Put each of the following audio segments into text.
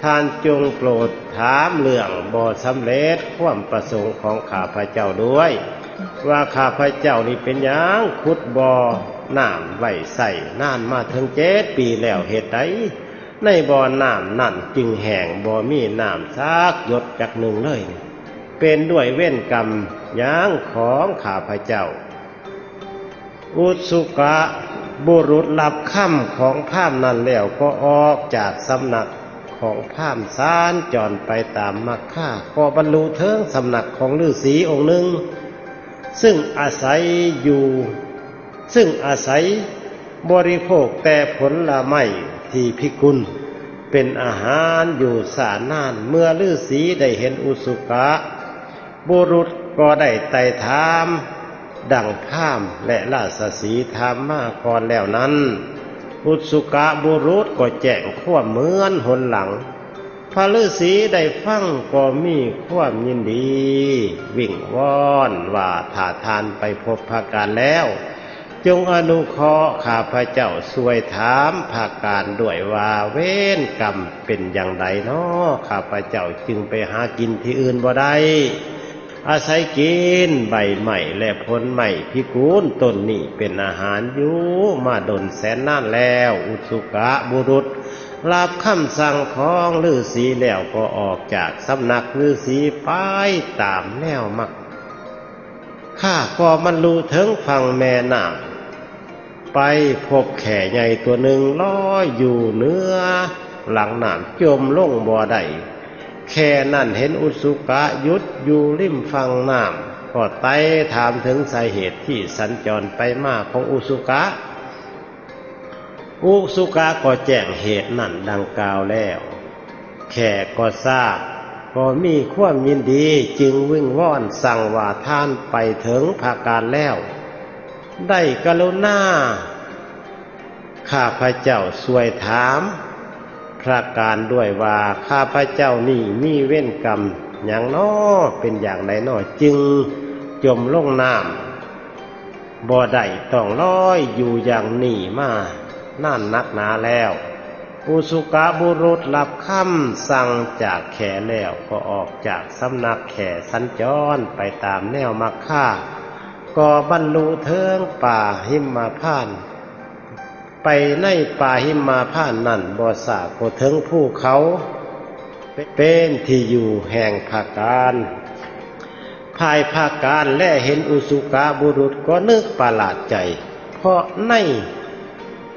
ท่านจงโปรดถามเรื่องบ่สำเร็จความประสงค์ของข้าพเจ้าด้วยว่าข้าพเจ้านี่เป็นหยังขุดบ่อน้ำไว้ใส่นานมาถึง7 ปีแล้วเหตุใดในบ่อน้ำนั่นจึงแห้งบ่มีน้ำสักหยดจักหนึ่งเลยเป็นด้วยเวรกรรมหยังของข้าพเจ้าอุสุกะบุรุษรับคำของพราหมณ์นั้นแล้วก็ออกจากสำนักของพราหมณ์สารจรไปตามมรรคาก็บรรลุถึงสำนักของฤาษีองค์หนึ่งซึ่งอาศัยบริโภคแต่ผลไม้ที่พิกุลเป็นอาหารอยู่สานานเมื่อฤาษีได้เห็นอุสุกะบุรุษก็ได้ไต่ถามดังพราหมณ์และราชสีห์ถามมาก่อนแล้วนั้นอุสุกะบุรุษก็แจ้งความเหมือนหนหลังพระฤาษีได้ฟังก็มีความยินดีวิ่งว่อนว่าถ้าทานไปพบภาการแล้วจงอนุเคราะห์ข้าพเจ้าช่วยถามภาการด้วยว่าเวรกรรมเป็นอย่างไรน้อข้าพเจ้าจึงไปหากินที่อื่นบ่ได้อาศัยกินใบไม้และผลไม้พิกุลต้นนี้เป็นอาหารอยู่มาดนแสนนานแล้วอุสุกะบุรุษรับคำสั่งของฤาษีแล้วก็ออกจากสำนักฤาษีไปตามแนวมรรคข้าก็บรรลุถึงฝั่งแม่น้ำไปพบแข่ใหญ่ตัวหนึ่งลอยอยู่เหนือหลังน้ำจมลงบ่อใดแค่นั้นเห็นอุสุกะหยุดอยู่ริมฝั่งน้ำก็ไต่ถามถึงสาเหตุที่สัญจรไปมาของอุสุกะก็แจ้งเหตุนั่นดังกล่าวแล้วแขกก็ทราบก็มีความยินดีจึงวิงวอนสั่งว่าท่านไปถึงภาการแล้วได้กรุณาข้าพเจ้าช่วยถามพระการด้วยว่าข้าพเจ้านี่มีเวรกรรมอย่างน้อเป็นอย่างไรน้อจึงจมลงน้ำบ่ได้ต้องลอยอยู่อย่างนี้มานานนักหนาแล้วอุสุกะบุรุษรับคำสั่งจากแขแล้วก็ออกจากสำนักแขสัญจรไปตามแนวมรรคาก็บรรลุถึงป่าหิมพานต์ไปในป่าหิมพานต์นั่นบ่ทราบก็ถึงภูเขาเป็นที่อยู่แห่งภาการภายภาการและเห็นอุสุกะบุรุษก็นึกประหลาดใจเพราะใน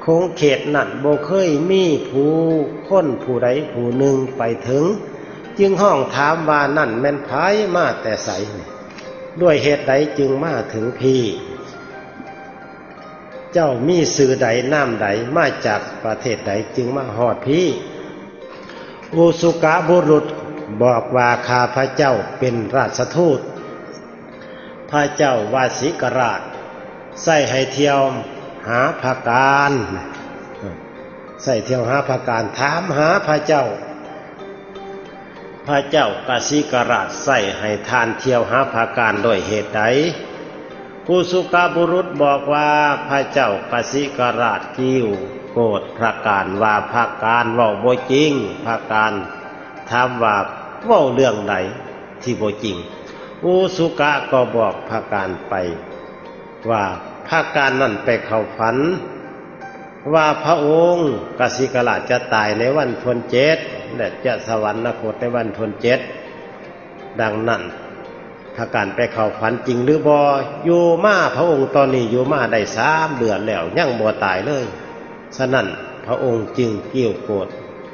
คงเขตนั่นบ่เคยมีผู้ใดผู้หนึ่งไปถึงจึงห้องถามว่านั่นแม่นไผมาแต่ไสด้วยเหตุใดจึงมาถึงพี่เจ้ามีสื่อใดน้ำใดมาจากประเทศใดจึงมาฮอดพี่อุสุกะบุรุษบอกว่าข้าพระเจ้าเป็นราชทูตพระเจ้าวาสิกราชใส่ให้เที่ยวหาภาการใส่เที่ยวหาภาการถามหาพระเจ้ากสิกราชใส่ให้ทานเที่ยวหาภาการด้วยเหตุใดอุสุกะบุรุษบอกว่าพระเจ้ากสิกราชกิ้วโกรธพระการว่าภาการเว้าบ่จริงภาการถามว่าเว้าเรื่องใดที่บ่จริงอุสุกะก็บอกภาการไปว่าภาการนั่นไปเข้าฝันว่าพระองค์กสิกราชจะตายในวันทวน7และจะสวรรคตในวันทวน7ดังนั้นภาการไปเข้าฝันจริงหรือบ่อยู่มาพระองค์ตอนนี้อยู่มาได้3 เดือนแล้วยังบ่ตายเลยฉะนั้นพระองค์จึงเกี่ยวโกรธ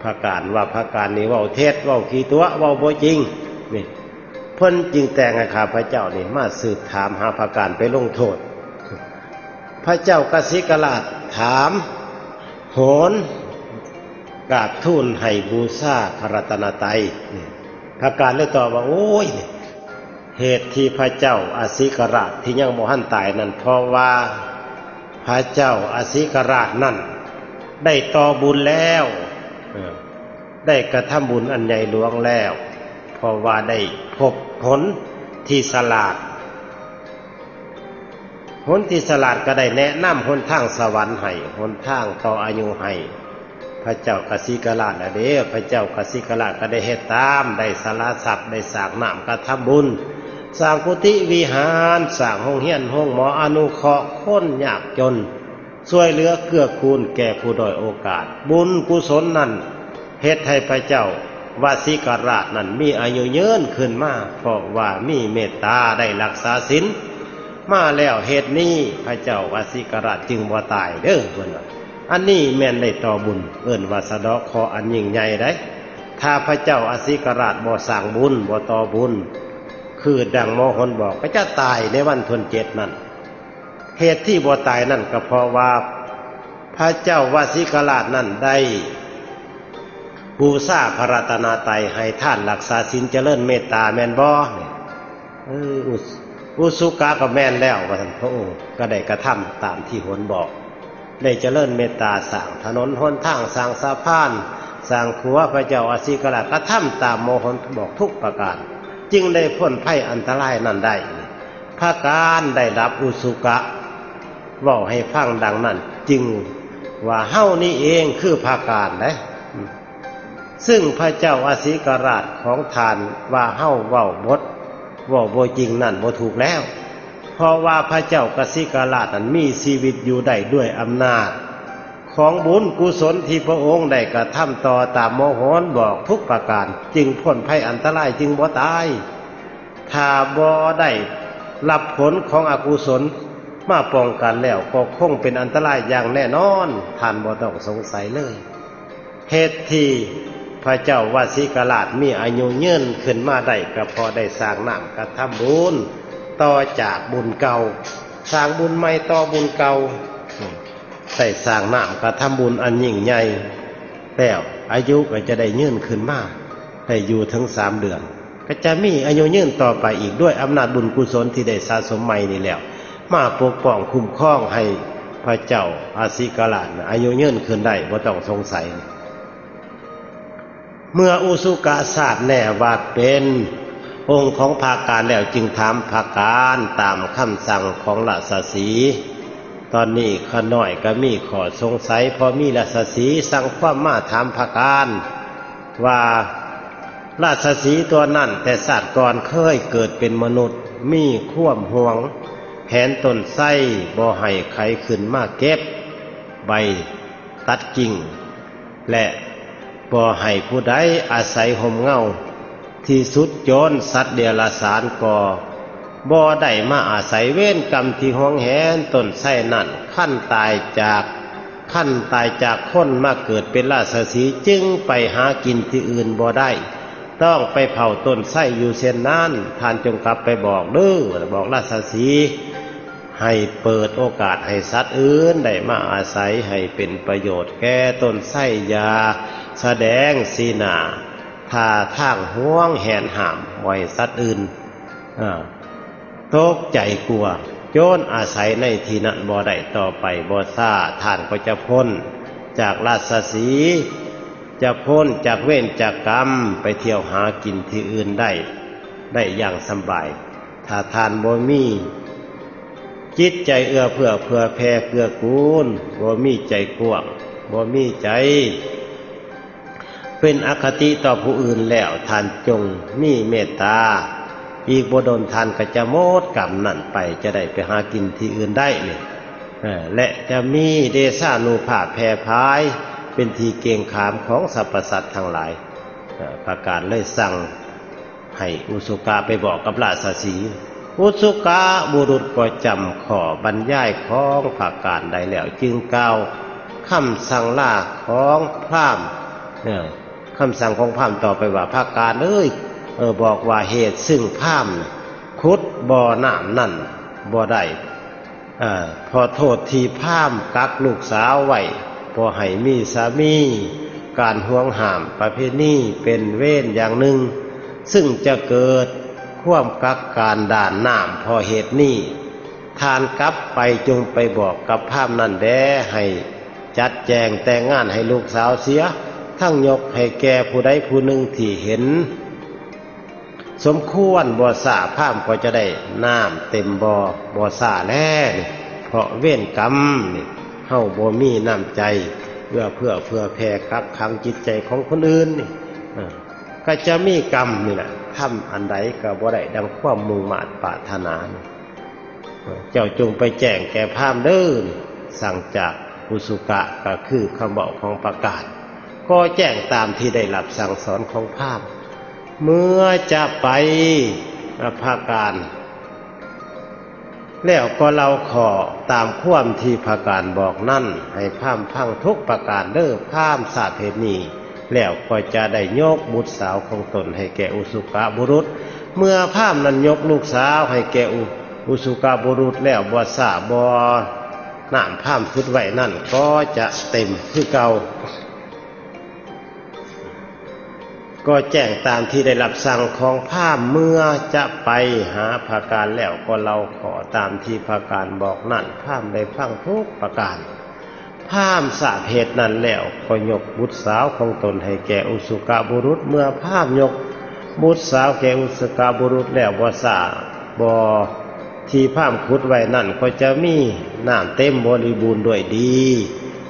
ภาการว่าภาการนี้เว้าเท็จเว้าขี้ตัวเว้าบ่จริงนี่เพิ่นจึงแต่งให้ข้าพเจ้านี่มาสืบถามหาภาการไปลงโทษพระเจ้ากสิกราชถามโหนกราบทูลให้บูชาพระรัตนตรัยภาการเลยตอบว่าโอ้ยเหตุที่พระเจ้าอสิกราชที่ยังบ่ทันตายนั่นเพราะว่าพระเจ้าอสิกราชนั่นได้ต่อบุญแล้วได้กระทำบุญอันใหญ่หลวงแล้วเพราะว่าได้พบหนที่ฉลาดหนที่ฉลาดก็ได้แนะนำหนทางสวรรค์ให้หนทางต่ออายุให้พ ระเจ้ากสิกราชน่ะเด้พระเจ้ากสิกราชก็ได้เฮ็ดตามได้สละทรัพย์ได้สร้างน้ำก็ทำบุญสร้างกุฏิวิหารสร้างห้องเรียนห้องหมออนุเคราะห์คนยากจนช่วยเหลือเกื้อกูลแก่ผู้ด้อยโอกาสบุญกุศลนั้นเฮ็ดให้พระเจ้าวสิกราชนั้นมีอายุยืนขึ้นมาเพราะว่ามีเมตตาได้รักษาศีลมาแล้วเหตุนี้พระเจ้าวสิกราชจึงบ่ตายเด้อเพิ่นว่าอันนี้แม่นได้ต่อบุญเอิ้นว่าสะเดาะเคราะห์อันยิ่งใหญ่ได้ถ้าพระเจ้าอสิกราชบ่สร้างบุญบ่ต่อบุญคือดังโมหนบอกก็จะตายในวันทวนเจ็ดนั่นเหตุที่บ่ตายนั่นก็เพราะว่าพระเจ้าวสิกราชนั่นได้บูชาพระรัตนตรัยให้ท่านรักษาศีลเจริญเมตตาแม่นบ่อุสุกะก็แม่นแล้วว่าท่านพระองค์ก็ได้กระทำตามที่โหนบอกได้เจริญเมตตาสร้างถนนหนทางสร้างสะพานสร้างขัวพระเจ้าอสิกราชกระทำตามโมหนบอกทุกประการจึงได้พ้นภัยอันตรายนั้นได้พระการได้รับอุสุกะเว้าให้ฟังดังนั้นจึงว่าเฮานี่เองคือพระการนะซึ่งพระเจ้าอสิกราชของทานว่าเฮาเว้าบ่จริงนั่นบ่ถูกแล้วเพราะว่าพระเจ้ากสิกราชนั้นมีชีวิตอยู่ได้ด้วยอำนาจของบุญกุศลที่พระองค์ได้กระทำต่อตามโมหนบอกทุกประการจึงพ้นภัยอันตรายจึงบ่ตายถ้าบ่ได้รับผลของอกุศลมาป้องกันแล้วก็คงเป็นอันตรายอย่างแน่นอนท่านบ่ต้องสงสัยเลยเหตุที่พระเจ้าวสิกราชมีอายุยืนขึ้นมาได้ก็เพราะได้สร้างน้ำกระทำบุญต่อจากบุญเก่าสร้างบุญใหม่ต่อบุญเก่าได้สร้างน้ำกระทำบุญอันยิ่งใหญ่แล้วอายุก็จะได้ยืนขึ้นมาได้อยู่ถึง3 เดือนก็จะมีอายุยืนต่อไปอีกด้วยอำนาจบุญกุศลที่ได้สะสมใหม่นี่แล้วมาปกป้องคุ้มครองให้พระเจ้าอสิกราชอายุยืนขึ้นได้บ่ต้องสงสัยเมื่ออุสุกะทราบแน่ว่าเป็นองค์ของภาการแล้วจึงถามภาการตามคำสั่งของราชสีห์ตอนนี้ข้าน้อยก็มีข้อสงสัยพอมีราชสีห์สั่งความมาถามภาการว่าราชสีห์ตัวนั้นแต่ศาสตร์ก่อนเคยเกิดเป็นมนุษย์มีความห่วงแหนต้นไทรบ่ให้ใครขึ้นมาเก็บใบตัดกิ่งและบ่ให้ผู้ใดอาศัยห่มเงาที่สุดโจรสัตว์เดรัจฉานก็บ่ได้มาอาศัยเวรกรรมที่ห่วงแหนต้นไทรนั่นขั้นตายจากคนมาเกิดเป็นราชสีห์จึงไปหากินที่อื่นบ่ได้ต้องไปเผาต้นไทรอยู่เช่นนั้นท่านจงกลับไปบอกเด้อบอกราชสีห์ให้เปิดโอกาสให้สัตว์อื่นได้มาอาศัยให้เป็นประโยชน์แก่ต้นไทรอย่าแสดงสีหน้าท่าทางห่วงแหนห้ามไว้สัตว์อื่นตกใจกลัวโจรอาศัยในที่นั้นบ่ได้ต่อไปบ่ซ่าท่านก็จะพ้นจากราชสีห์จะพ้นจากเวรจากกรรมไปเที่ยวหากินที่อื่นได้อย่างสบายถ้าท่านบ่มีจิตใจเอื้อเพื่อแผ่เกื้อกูลบ่มีใจกว้างบ่มีใจเป็นอคติต่อผู้อื่นแล้วท่านจงมีเมตตาอีกบ่โดนท่านก็จะหมดกรรมนั่นไปจะได้ไปหากินที่อื่นได้เนี่ยและจะมีเดชานุภาพแผ่พายเป็นที่เกรงขามของสรรพสัตว์ทั้งหลายประกาศเลยสั่งให้อุสุกะไปบอกกับราชสีห์อุสุกะบุรุษก็จำข้อบรรยายของประกาศได้แล้วจึงกล่าวคำสั่งลาของพราหมณ์คำสั่งของพราหมณ์ต่อไปว่าภาการบอกว่าเหตุซึ่งพราหมณ์ขุดบ่อน้ำนั่นบ่ได้พอโทษที่พราหมณ์กักลูกสาวไว้พอให้มีสามีการห่วงห้ามประเพณีเป็นเวรอย่างหนึ่งซึ่งจะเกิดความกักการด่านน้ำพอเหตุนี้ทานกลับไปจงไปบอกกับพราหมณ์นั่นแด่ให้จัดแจงแต่งงานให้ลูกสาวเสียทั้งยกให้แก่ผู้ใดผู้หนึ่งที่เห็นสมควรบ่ซ่าพราหมณ์ก็จะได้น้ำเต็มบ่ซ่าแล้วเพราะเวรกรรมเฮาบ่มีน้ำใจ เพื่อแผ่กักขังจิตใจของคนอื่นนี่ก็จะมีกรรมนี่แหละทำอันใดก็บ่ได้ดังความมุ่งมา่ปรารถนาเจ้าจงไปแจ้งแก่พราหมณ์เด้อสั่งจากอุสุกะก็คือคำบอกของประกาศก็แจ้งตามที่ได้รับสั่งสอนของพราหมณ์เมื่อจะไปภาการแล้วก็เราขอตามความที่ภาการบอกนั่นให้พราหมณ์ฟังทุกประการเด้อพราหมณ์ทราบเหตุนี้แล้วก็จะได้ยกบุตรสาวของตนให้แก่อุสุกะบุรุษเมื่อพราหมณ์นั้นยกลูกสาวให้แก่อุสุกะบุรุษแล้วบ่ทราบบ่น้ำพราหมณ์พุดไว้นั่นก็จะเต็มคือเก่าก็แจ้งตามที่ได้รับสั่งของพราหมณ์เมื่อจะไปหาภาการแล้วก็เราขอตามที่ภาการบอกนั่นพราหมณ์ได้ฟังทุกประการพราหมณ์ทราบเหตุนั้นแล้วก็ยกบุตรสาวของตนให้แก่อุสุกะบุรุษเมื่อพราหมณ์ยกบุตรสาวแก่อุสุกะบุรุษแล้วบ่ทราบบ่ที่พราหมณ์ขุดไว้นั่นก็จะมีน้ำเต็มบริบูรณ์ด้วยดี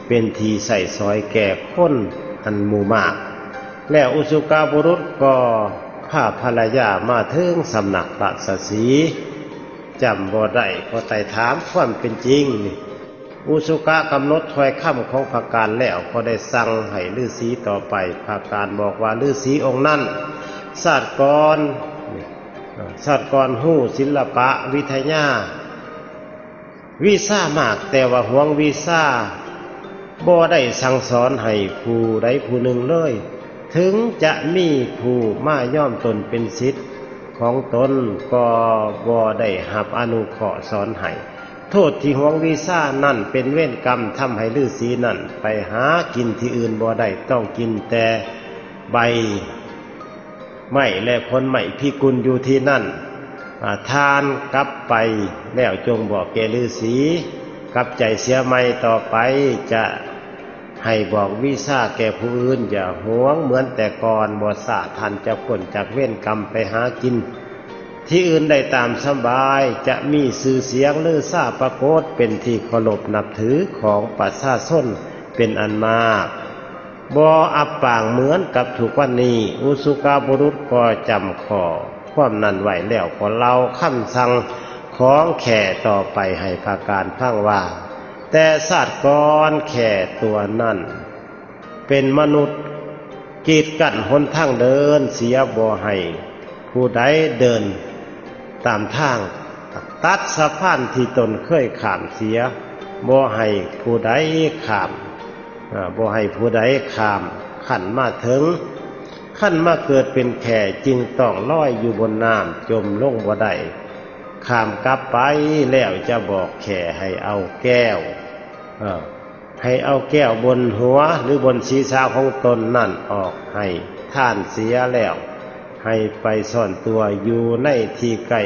เป็นที่ใส่สอยแก่คนอันหมู่มากแล้วอุสุกะบุรุษก็พาภรรยามาถึงสำนักราชสีห์จำบ่ได้ก็ไต่ถามความเป็นจริงอุสุกะกำหนดถ้อยคำของภาการแล้วก็ได้สั่งให้ฤาษีต่อไปภาการบอกว่าฤาษีองค์นั้นศาสตร์กรหู้ศิลปะวิทยาวิซ่ามากแต่ว่าห่วงวิซ่าบ่ได้สั่งสอนให้ผู้ใดผู้หนึ่งเลยถึงจะมีผู้มาย่อมตนเป็นศิษย์ของตนก็บ่ได้รับอนุเคราะห์สอนให้โทษที่ห่วงวิซ่านั่นเป็นเวรกรรมทำให้ฤาษีนั่นไปหากินที่อื่นบ่ได้ต้องกินแต่ใบไม้และผลไม้พิกุลอยู่ที่นั่นทานกลับไปแล้วจงบอกแก่ฤาษีกลับใจเสียใหม่ต่อไปจะให้บอกวิซ่าแก่ผู้อื่นอย่าหวงเหมือนแต่ก่อนบ่สาทันจะพ้นจากเวรกรรมไปหากินที่อื่นได้ตามสบายจะมีชื่อเสียงลือซ่าปรากฏเป็นที่เคารพนับถือของประชาชนเป็นอันมากบ่อับปางเหมือนกับทุกวันนี้อุสุกะบุรุษก็จำข้อความนั้นไว้แล้วก็เล่าคำสั่งของแข่ต่อไปให้ภาการฟังว่าแต่ศาสตร์กรแข่ตัวนั่นเป็นมนุษย์กีดกั้นหนทางเดินเสียบ่ให้ผู้ใดเดินตามทางตัดสะพานที่ตนเคยข้ามเสียบ่ให้ผู้ใดข้ามบ่ให้ผู้ใดข้ามขั้นมาถึงขั้นมาเกิดเป็นแข่จึงต้องลอยอยู่บนน้ำจมลงบ่ได้ข้ามกลับไปแล้วจะบอกแข่ให้เอาแก้วให้เอาแก้วบนหัวหรือบนศีรษะของตนนั่นออกให้ท่านเสียแล้วให้ไปซ่อนตัวอยู่ในที่ไกล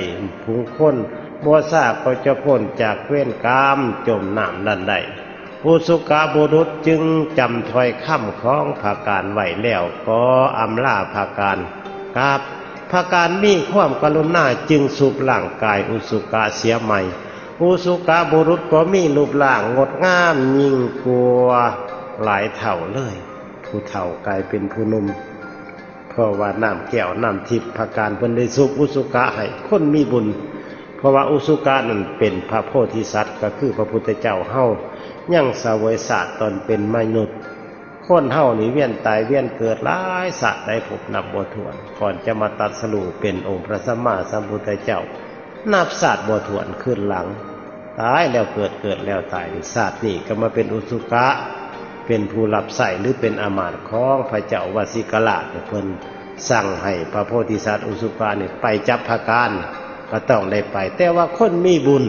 พุงคนบ่ทราบก็จะพ้นจากเวรกรรมจมน้ำนั่นได้อุสุกะบุรุษจึงจำถ้อยคำของภาการไว้แล้วก็อำลาภาการกับภาการมีความกรุณาจึงสูบร่างกายอุสุกะเสียใหม่อุสุกะบุรุษก็มีรูปร่างงดงามยิ่งกว่าหลายเท่าเลยผู้เฒ่ากลายเป็นผู้หนุ่มเพราะว่าน้ำแก้วน้ำทิพย์ภาการเพิ่นได้สูบอุสุกะให้คนมีบุญเพราะว่าอุสุกะนั้นเป็นพระโพธิสัตว์ก็คือพระพุทธเจ้าเฮายังเสวยศาสตร์ตอนเป็นมนุษย์คนเฮานี่เวียนตายเวียนเกิดหลายศาสตร์ได้พบนับบ่ถ้วนก่อนจะมาตรัสรู้เป็นองค์พระสัมมาสัมพุทธเจ้านับศาสตร์บ่ถ้วนขึ้นหลังตายแล้วเกิดแล้วตายศาสตร์นี่ก็มาเป็นอุสุกะเป็นผู้รับใช้หรือเป็นอามาตย์ของพระเจ้าวสิกราชเพิ่นสั่งให้พระโพธิสัตว์อุสุกะนี่ไปจับภาการก็ต้องได้ไปแต่ว่าคนมีบุญ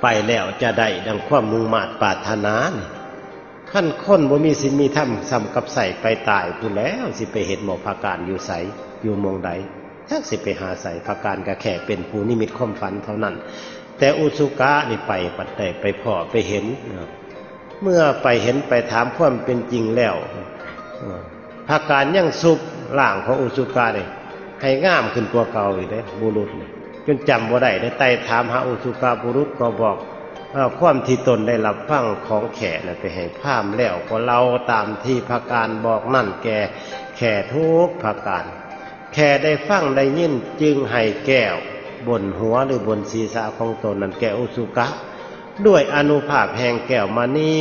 ไปแล้วจะได้ดังความมุ่งมา่ปรารถนาขั้นคนบ่มีศีลมีธรรมซ้ำกับใส่ไปตายผู้แล้วสิไปเห็นหมอภาการอยู่ไสอยู่มองใดจักสิไปหาใส่ภาการก็แค่เป็นผู้นิมิตความฝันเท่านั้นแต่อุสุกะนี่ไปปัดได้ไปพ่อไปเห็นเมื่อไปเห็นไปถามความเป็นจริงแล้วภาการยังสุบร่างของอุสุกะนี่ให้งามขึ้นกว่าเก่าอีกเด้บุรุษจนจำบ่ได้ได้ไต่ถามหาอุสุกะบุรุษก็บอก ความที่ตนได้รับฟังของแขน่ะไปให้พราหมณ์แล้วก็เราตามที่พระการบอกนั่นแก่แขทุกพระการแขได้ฟังได้ยินจึงให้แก้วบนหัวหรือบนศีรษะของตนนั้นแก่อุสุกะด้วยอานุภาพแห่งแก้วมณี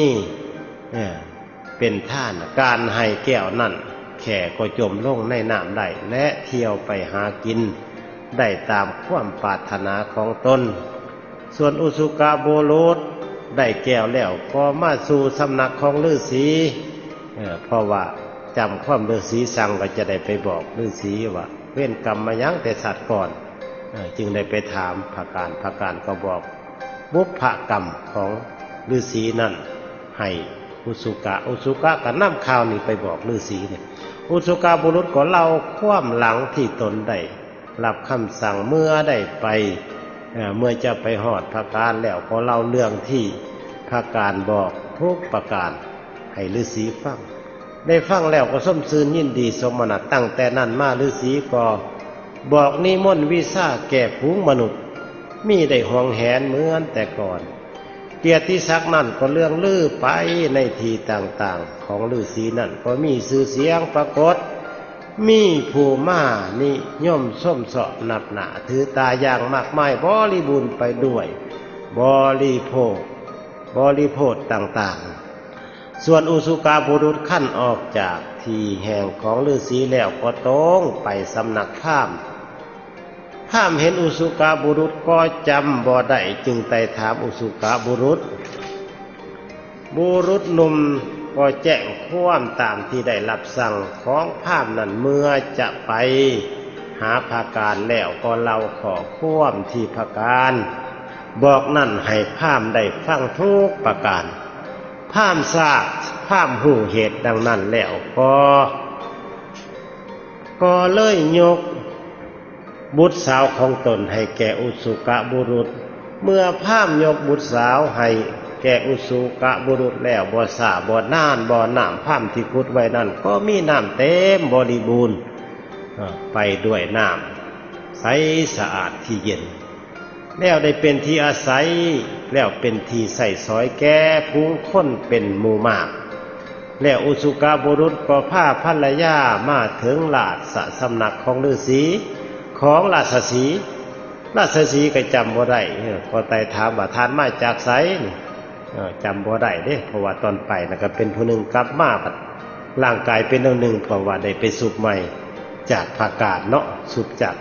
เป็นท่านการให้แก้วนั่นแขก็จมลงในน้ำได้และเที่ยวไปหากินได้ตามความปรารถนาของตนส่วนอุสุกะบุรุษได้แก้วแล้วก็มาสู่สำนักของฤาษีเพราะว่าจำความฤาษีสั่งก็จะได้ไปบอกฤาษีว่าเว้นกรรมมายังแต่สัตว์ก่อนจึงได้ไปถามพระการก็บอกบุพกรรมของฤาษีนั่นให้อุสุกะก็นำข่าวนี้ไปบอกฤาษีเนี่ยอุสุกะบุรุษก็เล่าความหลังที่ตนได้รับคำสั่งเมื่อได้ไปเมื่อจะไปหอดพระการแล้วก็เล่าเรื่องที่พระการบอกทุกประการให้ฤาษีฟังได้ฟังแล้วก็ส้มซืนยินดีสมนัตตั้งแต่นั้นมาฤาษีก็บอกนิมนต์วิชาแก่ฝูงมนุษย์มีได้ห่วงแหนเหมือนแต่ก่อนเกียรติศักดิ์นั่นก็เรื่องลือไปในที่ต่างๆของฤาษีนั่นก็มีชื่อเสียงปรากฏมีผู้มานิยมส้มเสาะนับหนาถือตาอย่างมากมายบริบูรณ์ไปด้วยบริโภคต่างๆส่วนอุสุกะบุรุษขั้นออกจากที่แห่งของฤาษีแล้วก็ต้องไปสำนักพราหมณ์เห็นอุสุกะบุรุษก็จำบ่ได้จึงไต่ถามอุสุกะบุรุษหนุ่มก็แจ้งความตามที่ได้รับสั่งของพราหมณ์นั้นเมื่อจะไปหาพระการแล้วก็เล่าขอความที่พระการบอกนั่นให้พราหมณ์ได้ฟังทุกประการพราหมณ์ทราบพราหมณ์รู้เหตุดังนั้นแล้วก็เลยยกบุตรสาวของตนให้แก่อุสุกะบุรุษเมื่อพราหมณ์ยกบุตรสาวให้แก่อุสุกะบุรุษแล้วบ่สาบ่นานบ่น้ำพราหมณ์ที่ขุดไว้นั่นก็มีน้ำเต็มบริบูรณ์ไปด้วยน้ำใสสะอาดที่เย็นแล้วได้เป็นที่อาศัยแล้วเป็นที่ใส่สอยแก่พุงคนเป็นหมู่มากแล้วอุสุกะบุรุษก็พาภรรยามาถึงราชสำนักของฤาษีของราชสีห์ก็จำบ่ได้ก็ไต่ถามว่าท่านมาจากไสจำบ่ได้เด้เพราะว่าตอนไปน่ะก็เป็นผู้หนึ่งกลับมาร่างกายเป็นหนึ่งเพราะว่าได้ไปสุบใหม่จากพระการเนาะสุบจาก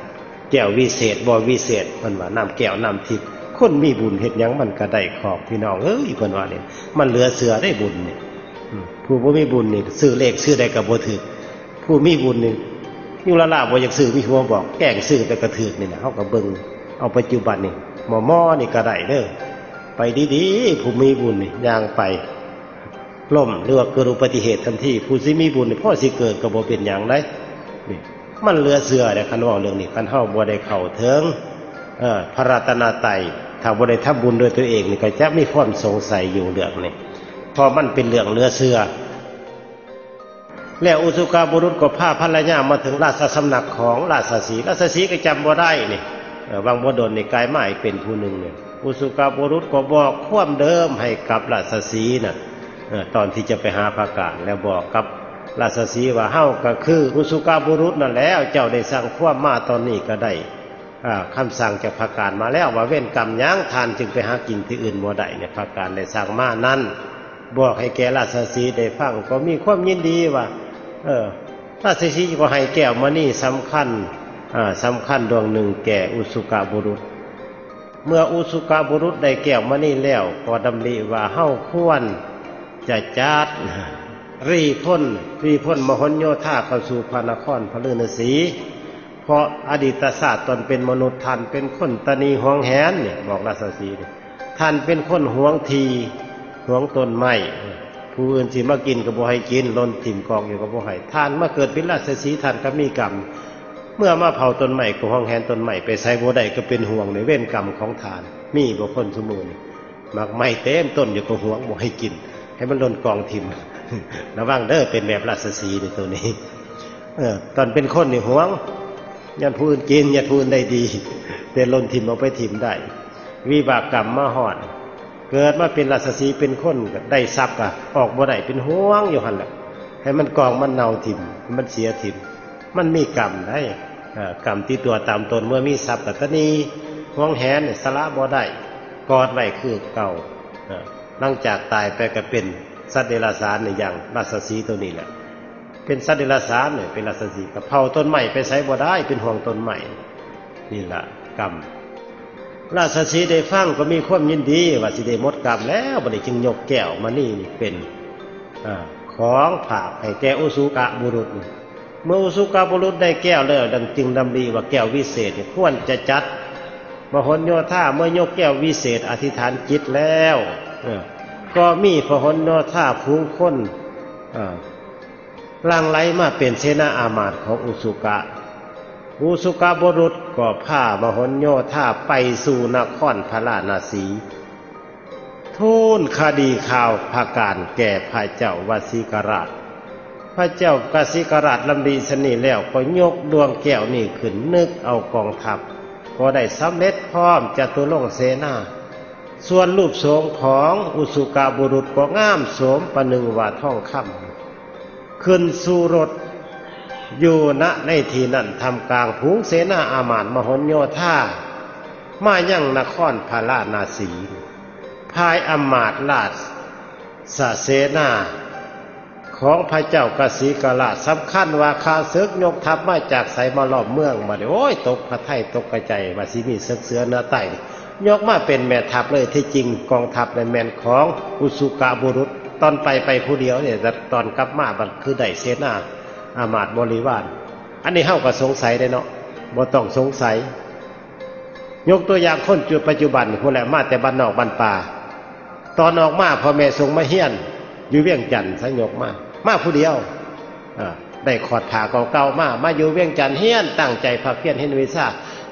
แก้ววิเศษบ่วิเศษมันว่าน้ำแก้วน้ำทิพย์คนมีบุญเฮ็ดหยังมันก็ได้ของพี่น้องเอ้ยเพิ่นว่าเนี่ยมันเหลือเสือได้บุญนี่ผู้บ่มีบุญนี่ซื้อเลขซื้อได้ก็บ่ถูกผู้มีบุญนี่อยู่ละล่าบ่อยากซื้อมีหัวบอกแกล้งซื้อแต่ก็ถูกนี่นะเฮาก็เบิ่งเอาปัจจุบันนี่หมอนี่ก็ได้เด้อไปดีๆผู้มีบุญนี่ย่างไปล้มหรือว่าเกิดอุบัติเหตุทันทีผู้สิมีบุญนี่พอสิเกิดก็บ่เป็นหยังได้นี่มันเหลือเสือเด้คันว่าเรื่องนี้คันเฮาบ่ได้เข้าถึงพระรัตนตรัยถ้าบ่ได้ทำบุญด้วยตัวเองนี่ก็จะมีความสงสัยอยู่เรื่องนี้เพราะมันเป็นเรื่องเหลือเสือแล้วอุสุกะบุรุษก็พาภรรยามาถึงราชสำนักของราชสีห์ก็จำบ่ได้นี่บางบ่ดลนี่กลายมาอีกเป็นผู้หนึ่งเนี่ยอุสุกะบุรุษก็บอกความเดิมให้กับราชสีห์น่ะตอนที่จะไปหาพระการแล้วบอกกับราชสีห์ว่าเฮาก็คืออุสุกะบุรุษนั่นแล้วเจ้าได้สั่งความมาตอนนี้ก็ได้คำสั่งจากพระการมาแล้วว่าเว้นกรรมยั้งทานจึงไปหากินที่อื่นบ่ได้เนี่ยพระการได้สั่งมานั้นบอกให้แก่ราชสีห์ได้ฟังก็มีความยินดีว่าราชสีห์ก็ให้แก้วมณีสำคัญดวงหนึ่งแก่อุสุกะบุรุษเมื่ออุสุกะบุรุษได้แก้วมณีแล้วก็ดำริว่าเฮาควรจะจัดรีพ้นมหนโยธาเข้าสู่พระนครพระฤาษีเพราะอดีตชาติตอนเป็นมนุษย์ท่านเป็นคนตนีหวงแหนเนี่ยบอกราชสีห์ท่านเป็นคนหวงทีหวงต้นไม้ผู้อื่นสิมากินก็บ่ให้กินล้นถิ่มกองอยู่ก็บ่ให้ท่านมาเกิดเป็นราชสีห์ท่านก็มีกรรมเมื่อมาเผาต้นไม้ก็หวงแหนต้นไม้ไปใส่บ่ได้ก็เป็นห่วงในเว้นกรรมของท่านมีบ่คนสมุนมักไม้เต็มต้นอยู่ก็หวงบ่ให้กินให้มันล้นกองถิ่มระวังเด้อเป็นแบบราชสีห์ในตัวนี้ตอนเป็นคนนี่หวงยันผู้อื่นกินยันผู้อื่นได้ดีแต่ล้นถิ่มเอาไปถิ่มได้วิบากกรรมมาฮอด เกิดมาเป็นราชสีห์เป็นคนก็ได้ทรัพย์ก็ออกบ่ได้เป็นห่วงอยู่หั่นแหละให้มันกองมันเน่าถิ่มมันเสียถิ่มมันมีกรรมได้กรรมที่ตัวตามตนเมื่อมีทรัพย์ก็ตะนีห่วงแหนสละบ่ได้กอดไว้คือเก่าหลังจากตายไปก็เป็นสัตว์เดรัจฉานในอย่างราชสีห์ตัวนี้แหละเป็นสัตว์เดรัจฉานเนี่ยเป็นราชสีห์ก็เผาต้นไม้ไปไสบ่ได้เป็นห่วงต้นไม้นี่ล่ะกรรมราชสีห์ได้ฟังก็มีความยินดีว่าสิได้หมดกรรมแล้วบัดนี้จึงยกแก้วมานี่เป็นของฝากให้แก่อุสุกะบุรุษเมื่ออุสุกะบุรุษได้แก้วแล้วดังจึงดำริว่าแก้ววิเศษควรจะจัดมหนโยธาเมื่อยกแก้ววิเศษอธิษฐานจิตแล้วก็มีพหนโยธาฝูงคนหลั่งไหลมาเป็นเสนาอามาตย์ของอุสุกะบุรุษก็พามหนโยธาไปสู่นครพาราณสีทูลคดีข่าวภาการแก่พระเจ้าวสีกราชพระเจ้ากสิกราชลำดีสนิแล้วก็ยกดวงแก้วนี่ขึ้นนึกเอากองทัพก็ได้สำเร็จพร้อมจตุรงค์เสนาส่วนรูปโฉมของอุสุกะบุรุษก็งามโสมประหนึ่งว่าทองคำขึ้นสู่รถอยู่ณในที่นั้นทำกลางฝูงเสนาอามาตย์มหนโยธามายังนครพาราณสีภายอมาตย์ราชเสนาของพระเจ้ากสิกราชสำคัญว่าข้าศึกยกทัพมาจากไสมาล้อมเมืองมาโอ้ยตกพระไทยตกกระใจว่าสิมีศึกเสือเนื้อไต่ยกมาเป็นแม่ทัพเลยที่จริงกองทัพในแม่นของอุสุกะบุรุษตอนไปผู้เดียวเนี่ยแต่ตอนกลับมาบัดคือได้เสนาอามาตย์บริวารอันนี้เฮาก็สงสัยได้เนาะบ่ต้องสงสัยยกตัวอย่างคนจุดปัจจุบันผู้แหละมาแต่บ้านนอกบ้านป่าตอนออกมาพ่อแม่ส่งมาเฮียนอยู่เวียงจันทน์ซะยกมาผู้เดียวได้ขอดผ้าเก่าๆมาอยู่เวียงจันทน์เฮียนตั้งใจภาคเพียรเฮ็ดวิชา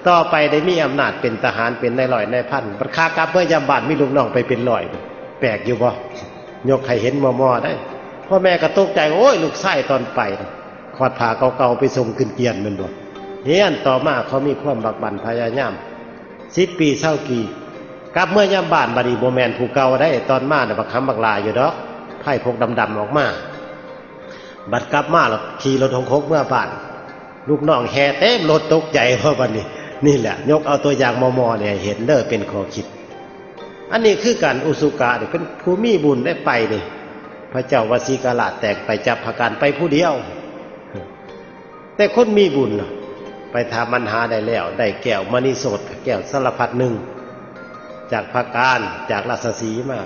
ต่อไปได้มีอำนาจเป็นทหารเป็นนายร้อยนายพันบัดค่ากลับเมื่อยามบ้านมีลูกน้องไปเป็นร้อยแปลกอยู่บ่ยกให้เห็นมอๆได้พ่อแม่ก็ตกใจโอ้ยลูกชายตอนไปขอดผ้าเก่าๆไปส่งขึ้นเกียนแม่นบ่เฮียนต่อมาเขามีความบักบั่นพยายาม10 ปี20 ปีกลับเมื่อยามบ้านบัดนี้บ่แม่นผู้เก่าได้ตอนมาน่ะบักคำบักลาอยู่ดอกไผพกดำๆออกมาบัดกลับมาแล้วขี่รถของโคกเมื่อบ้านลูกน้องแห่เต็มรถตกใจเพราะบัดนี้นี่แหละยกเอาตัวอย่างมอๆเนี่ยเห็นเด้อเป็นข้อคิดอันนี้คือการอุสุกะนี่เป็นผู้มีบุญได้ไปนี่พระเจ้าวสีกราชแตกไปจับพาการไปผู้เดียวแต่คนมีบุญไปทำมันหาได้แล้วได้แก้วมณีโสดแก้วสารพัดหนึ่งจากพาการจากราชสีห์มา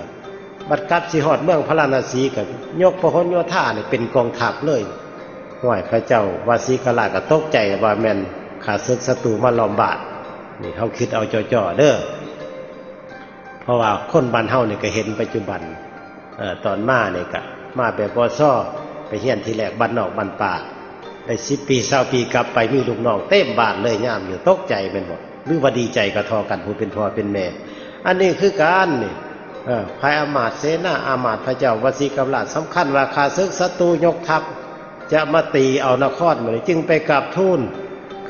บัดกลับสิฮอดเมืองพาราณสีก็ยกพหนโยธานี่เป็นกองทัพเลยห้วยพระเจ้าวสีกราชก็ตกใจว่าแม่นข้าศึกศัตรูมาล้อมบ้านนี่เขาคิดเอาจ่อๆเด้อเพราะว่าคนบ้านเฮานี่ก็เห็นปัจจุบันตอนมาเนี่ยก็มาแบบบ่ซ้อไปเฮียนที่แรกบ้านนอกบ้านป่าได้10 ปี20 ปีกลับไปมีลูกน้องเต็มบ้านเลยย่ามอยู่ตกใจเป็นบ่หรือว่าดีใจก็ทอกันผู้เป็นพ่อเป็นแม่อันนี้คือการนี่ภายอมาตย์เสนาอามาตย์พระเจ้าวสีกราชสำคัญว่าข้าศึกศัตรูยกทัพจะมาตีเอานครมาเลยจึงไปกราบทูล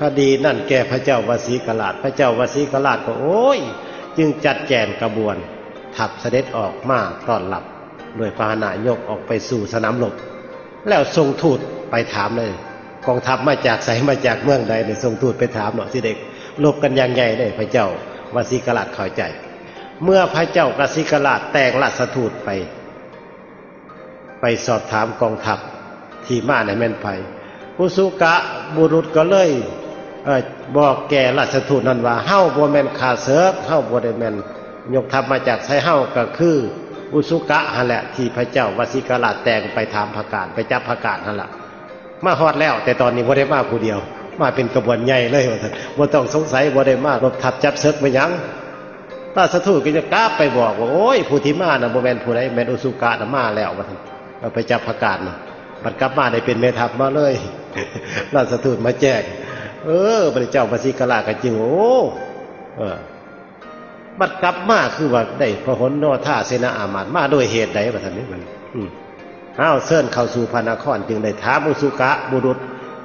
คดีนั่นแก่พระเจ้าวสีกราชพระเจ้าวสีกราชก็โอ้ยจึงจัดแจงกระบวนทัพเสด็จออกมาต้อนรับโดยพาหนะยกออกไปสู่สนามรบแล้วส่งทูตไปถามเลยกองทัพมาจากไสมาจากเมืองใดเนี่ยส่งทูตไปถามเนาะสิเด็กรบกันอย่างใหญ่เลยพระเจ้าวสีกราชเข้าใจเมื่อพระเจ้ากสิกราชแต่งราชทูตไปสอบถามกองทัพที่มาในแม่นไผอุสุกะบุรุษก็เลยบอกแก่ราชทูตนั้นว่าเฮาบ่แม่นข้าศึกเฮาบ่ได้แม่นยกทัพมาจากไสเฮาก็คืออุสุกะหั่นแหละที่พระเจ้าวสีกราชแต่งไปถามพระการไปจับพระการนั่นล่ะมาฮอดแล้วแต่ตอนนี้บ่ได้มาผู้เดียวมาเป็นกระบวนใหญ่เลยว่าซั่นบ่ต้องสงสัยบ่ได้มารบทัพจับศึกมาหยังราชทูตก็จะกล้าไปบอกว่าโอ้ยผู้ที่มาน่ะบ่แม่นผู้ใดแม่นอุสุกะน่ะมาแล้วว่าซั่นเอาไปจับพระการน่ะบัดกลับมาได้เป็นแม่ทัพมาเลยราชทูตมาแจ้งพระเจ้าวสีกราชก็จึงโอ้บัดกลับมาคือว่าได้พหนโยธาเสนาอามาตย์มาด้วยเหตุใดว่าซั่นนี่มันเชิญเข้าสู่พระนครจึงได้ถามอุสุกะบุรุษ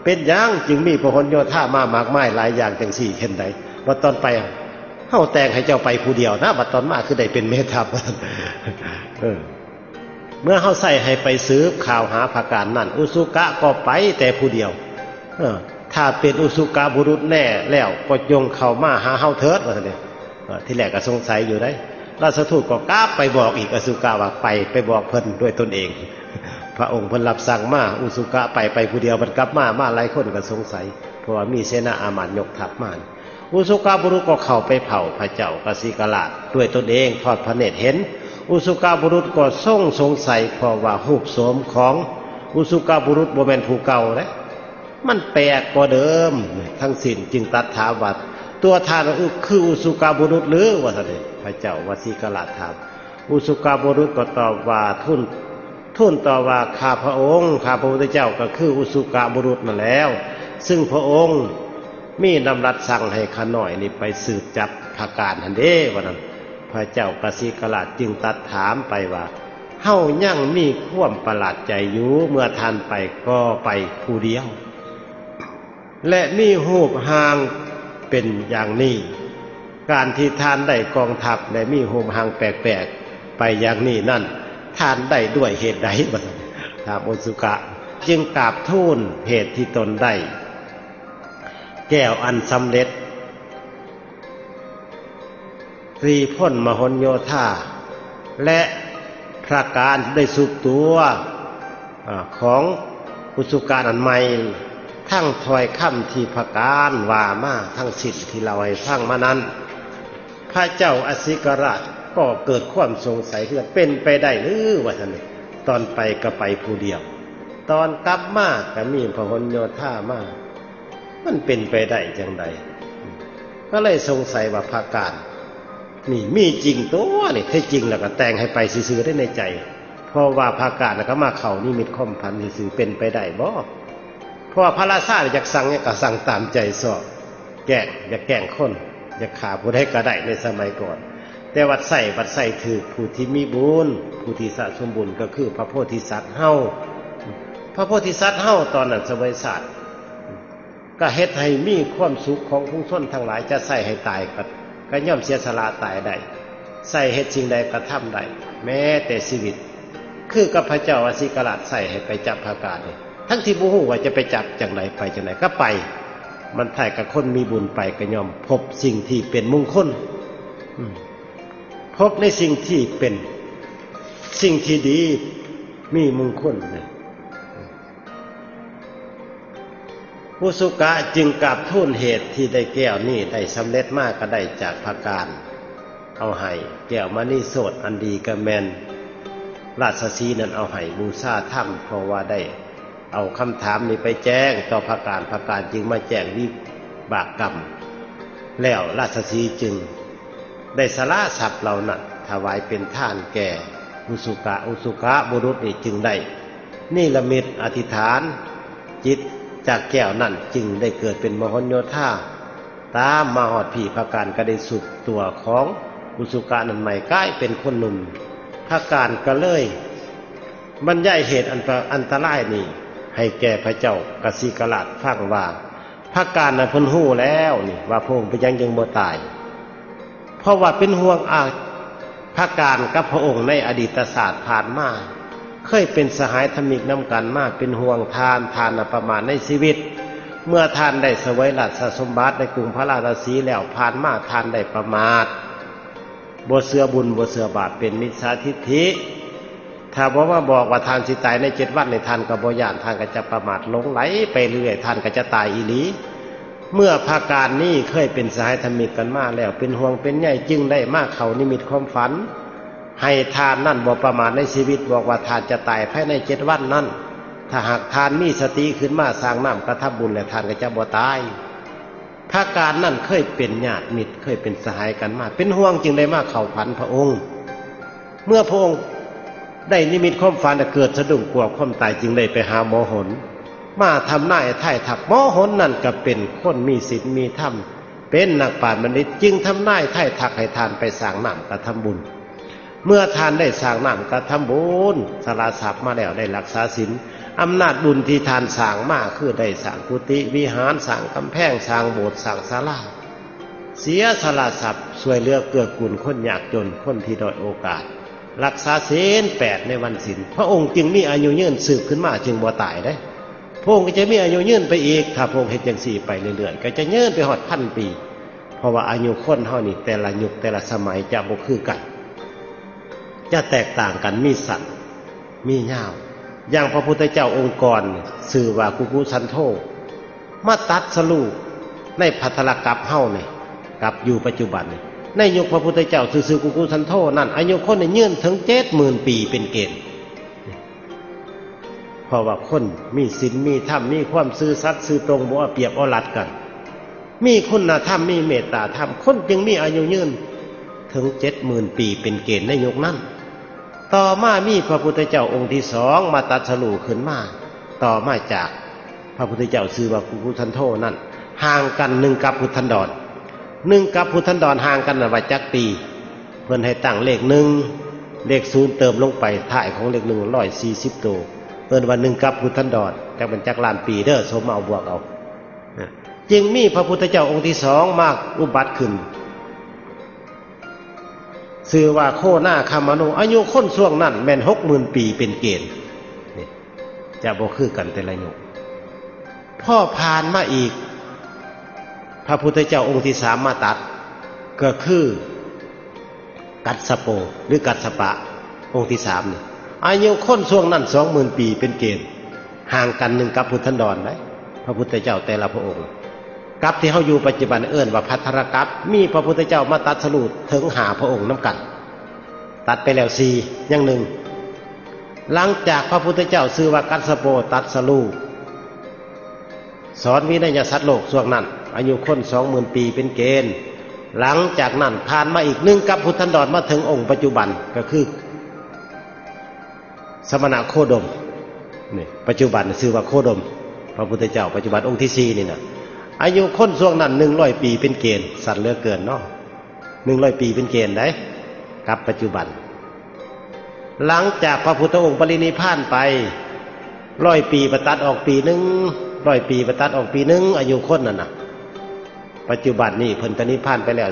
เป็นหยังจึงมีพหนโยธามามากมายหลายอย่างจังสี่เช่นใดว่าตอนไป เฮาแต่งให้เจ้าไปผู้เดียวนะบัดตอนมาคือได้เป็นเมธัพเมื่อเฮาใส่ให้ไปสืบข่าวหาภาการนั่นอุสุกะก็ไปแต่ผู้เดียวถ้าเป็นอุสุกะบุรุษแน่แล้วก็ยงเข้ามาหาเฮาเถิดว่าซั่นเด้ที่แรกก็สงสัยอยู่ได้ราชทูตก็กราบไปบอกอีกอุสุกะว่าไปบอกเพิ่นด้วยตนเองพระองค์เพิ่นรับสั่งมาอุสุกะไปผู้เดียวมันกลับมาหลายคนก็สงสัยเพราะว่ามีเสนาอามาตย์ยกทัพมาอุสุกะบุรุษก็เข้าไปเผาพระเจ้ากสิกราชด้วยตนเองทอดพระเนตรเห็นอุสุกะบุรุษก็ทรงสงสัยเพราะว่ารูปโฉมของอุสุกะบุรุษบ่แม่นผู้เก่าเด้มันแปลกกว่าเดิมทั้งสิ้นจึงตรัสถามว่าตัวท่านคืออุสุกะบุรุษหรือว่าซั่นเด้พระเจ้าวสิกราชถามอุสุกะบุรุษก็ตอบว่าทูลต่อว่าข้าพระองค์ข้าพระพุทธเจ้าก็คืออุสุกะบุรุษมาแล้วซึ่งพระองค์มีดำรัสสั่งให้ข้าน้อยนี่ไปสืบจับภาการทันเด้ว่านั้นพระเจ้ากสิกราชจึงตรัสถามไปว่าเฮายังมีความประหลาดใจอยู่เมื่อท่านไปก็ไปผู้เดียวและมีรูปห่างเป็นอย่างนี้การที่ท่านได้กองทัพและมีรูปห่างแปลกๆไปอย่างนี้นั่นท่านได้ด้วยเหตุใดบ้างถามอุสุกะจึงกราบทูลเหตุที่ตนได้แก้วอันสำเร็จตรีพ่นมหนโยธาและพระการได้สุบตัวของอุสุกะอันใหม่ทั้งถ้อยคำที่พระการว่ามาทั้งสิ่งที่เราให้ฟังมานั้นพระเจ้าอสิกราชก็เกิดความสงสัยที่เป็นไปได้หรือว่าท่านตอนไปก็ไปผู้เดียวตอนกลับมาก็มีพหลโยธามามันเป็นไปได้จังใดก็เลยสงสัยว่าพระการนี่มีจริงตัวนี่ถ้าจริงแล้วก็แต่งให้ไปซื่อๆได้ในใจเพราะว่าพระการก็มาเข้านิมิตค่อมพันซื่อๆเป็นไปได้บ่เพราะว่าพระราชาอยากสั่งก็สั่งตามใจสอบแกล้งอยากแกล้งคนอยากฆ่าผู้ใดก็ได้ในสมัยก่อนแต่วัดใส่ถือผู้ที่มีบุญผู้ที่สะสมบุญก็คือพระโพธิสัตว์เฮาพระโพธิสัตว์เฮาตอนนั้นเสวยสัตว์ก็เฮ็ดให้มีความสุขของผู้ชนทั้งหลายจะใส่ให้ตายก็ย่อมเสียสละตายได้ใส่เฮ็ดสิ่งใดก็ทำได้แม้แต่ชีวิตคือกับพระเจ้าอสิกราชใส่ให้ไปจับพระการทั้งที่บ่ฮู้ว่าจะไปจับจังไดไปจังไดก็ไปมันถ่ายกับคนมีบุญไปก็ย่อมพบสิ่งที่เป็นมงคลพบในสิ่งที่เป็นสิ่งที่ดีมีมงคลเลยอุสุกะจึงกราบทูลเหตุที่ได้แก้วนี้ได้สำเร็จมากก็ได้จากพระการเอาให้แก้วมณีโสดอันดีก็แม่นราชสีห์นั้นเอาให้บูชาถ้ำเพราะว่าได้เอาคำถามนี้ไปแจ้งต่อพระการจึงมาแจ้งวิบากกรรมแล้วราชสีห์จึงได้สละทรัพย์เหล่านั้นถวายเป็นทานแก่อุสุกะบุรุษนี่จึงได้นิรมิตอธิษฐานจิตจากแก้วนั่นจึงได้เกิดเป็นมหนโยธาตามมาฮอดพี่พระการก็ได้สุดตัวของอุสุกะนั้นใหม่กลายเป็นคนหนุ่มพระการก็เลยบรรยายเหตุอันตรายนี้ให้แก่พระเจ้ากสิกราชฟังว่าพระการนั้นเพิ่นฮู้แล้วนี่ว่าพระองค์ยังบ่ตายเพราะว่าเป็นห่วงพระการกับพระองค์ในอดีตศาสตร์ผ่านมาเคยเป็นสหายธมิกน้ำกันมาเป็นห่วงทานประมาณในชีวิตเมื่อทานได้เสวยราชสมบัติในกรุงพระราชสีแล้วผ่านมาทานได้ประมาทบ่เชื่อบุญบ่เชื่อบาปเป็นมิจฉาทิฏฐิถ้าบอกว่าทานสิตายใน7 วันในทานก็บ่ย่านทานก็จะประมาทหลงไหลไปเรื่อยทานก็จะตายอีหลีเมื่อพระการนี้เคยเป็นสหายธมิกกันมาแล้วเป็นห่วงเป็นใยจึงได้มาเข้านิมิตความฝันให้ทานนั่นบ่ประมาทในชีวิตบอกว่าทานจะตายภายใน7 วันนั้นถ้าหากทานมีสติขึ้นมาสร้างน้ำกระทำบุญแล้วทานก็จะบ่ตายพระการนั่นเคยเป็นญาติมิตรเคยเป็นสหายกันมาเป็นห่วงจึงได้มาเข้าฝันพระองค์เมื่อพระองค์ได้นิมิตความฝันเกิดสะดุ้งกลัวความตายจึงได้ไปหาหมอหนมาทำนายไถ่ถักหมอหนนั่นก็เป็นคนมีศีลมีธรรมเป็นนักปราชญ์บัณฑิตจึงทำนายไถ่ถักให้ทานไปสร้างน้ำกระทำบุญเมื่อทานได้สร้างน้ำกระทำบุญสละทรัพย์มาแล้วได้รักษาศีลอำนาจบุญที่ทานสร้างมาคือได้สร้างกุฏิวิหารสร้างกำแพงสร้างโบสถ์สร้างศาลา เสียสละทรัพย์ช่วยเหลือเกื้อกูลคนยากจนคนที่ด้อยโอกาสรักษาศีล8ในวันศีลพระองค์จึงมีอายุยืนสืบขึ้นมาจึงบ่ตายได้พระองค์ก็จะมีอายุยืนไปอีกถ้าพระองค์เฮ็ดจังซี่ไปเรื่อยๆก็จะยืนไปฮอด1,000 ปีเพราะว่าอายุคนเฮานี่แต่ละยุคแต่ละสมัยจะบ่คือกันจะแตกต่างกันมีสั้นมียาวอย่างพระพุทธเจ้าองค์ก่อนชื่อว่ากุกุสันโธมาตรัสรู้ในภัททรกัปเฮานี่กับอยู่ปัจจุบันนี่ในยุคพระพุทธเจ้าซื่อๆกุกุสันโธนั่นอายุคนนี่ยืนถึง 70,000 ปีเป็นเกณฑ์เพราะว่าคนมีศีลมีธรรมมีความซื่อสัตย์ซื่อตรงบ่เอาเปรียบเอารัดกันมีคุณธรรมมีเมตตาธรรมคนจึงมีอายุยืนถึง 70,000 ปีเป็นเกณฑ์ในยุคนั้นต่อมามีพระพุทธเจ้าองค์ที่2มาตรัสรู้ขึ้นมาต่อมาจากพระพุทธเจ้าชื่อว่ากุกุสันโธนั่นห่างกัน1 กัปพุทธันดร1 กัปพุทธันดรห่างกันว่าจักปีเพิ่นให้ตั้งเลข1เลข0เติมลงไปท้ายของเลข140ตัวเอิ้นว่า1 กัปพุทธันดรจักเป็นจักล้านปีเด้อสมเอาบวกเอาจึงมีพระพุทธเจ้าองค์ที่2มาอุบัติขึ้นชื่อว่าโคนาคามนุอายุคนช่วงนั้นแม่น 60,000 ปีเป็นเกณฑ์นี่จะบ่คือกันแต่ละยุคพ่อผ่านมาอีกพระพุทธเจ้าองค์ที่3มาตัดก็คือกัสสโปหรือกัสสปะองค์ที่3นี่อายุคนช่วงนั้น 20,000 ปีเป็นเกณฑ์ห่างกัน1 กัปพุทธันดรได้พระพุทธเจ้าแต่ละพระองค์กัปที่เฮาอยู่ปัจจุบันเอิ้นว่าภัททรกัปมีพระพุทธเจ้ามาตรัสรู้ถึง5พระองค์นำกันตัดไปแล้ว4ยัง1หลังจากพระพุทธเจ้าชื่อว่ากัสสโปตรัสรู้สอนวินัยสัตว์โลกช่วงนั้นอายุคน 20,000 ปีเป็นเกณฑ์หลังจากนั้นผ่านมาอีก1 กัปพุทธันดรมาถึงองค์ปัจจุบันก็คือสมณะโคดมนี่ปัจจุบันชื่อว่าโคดมพระพุทธเจ้าปัจจุบันองค์ที่4นี่นะอายุคนช่วงนั้น100 ปีเป็นเกณฑ์สัตว์เหลือเกินเนาะ100 ปีเป็นเกณฑ์ได้กับปัจจุบันหลังจากพระพุทธองค์ปรินิพพานไป100 ปีประตัดออกปีนึง100 ปีประตัดออกปีนึงอายุคนนั่นน่ะปัจจุบันนี่เพิ่นปรินิพพานไปแล้ว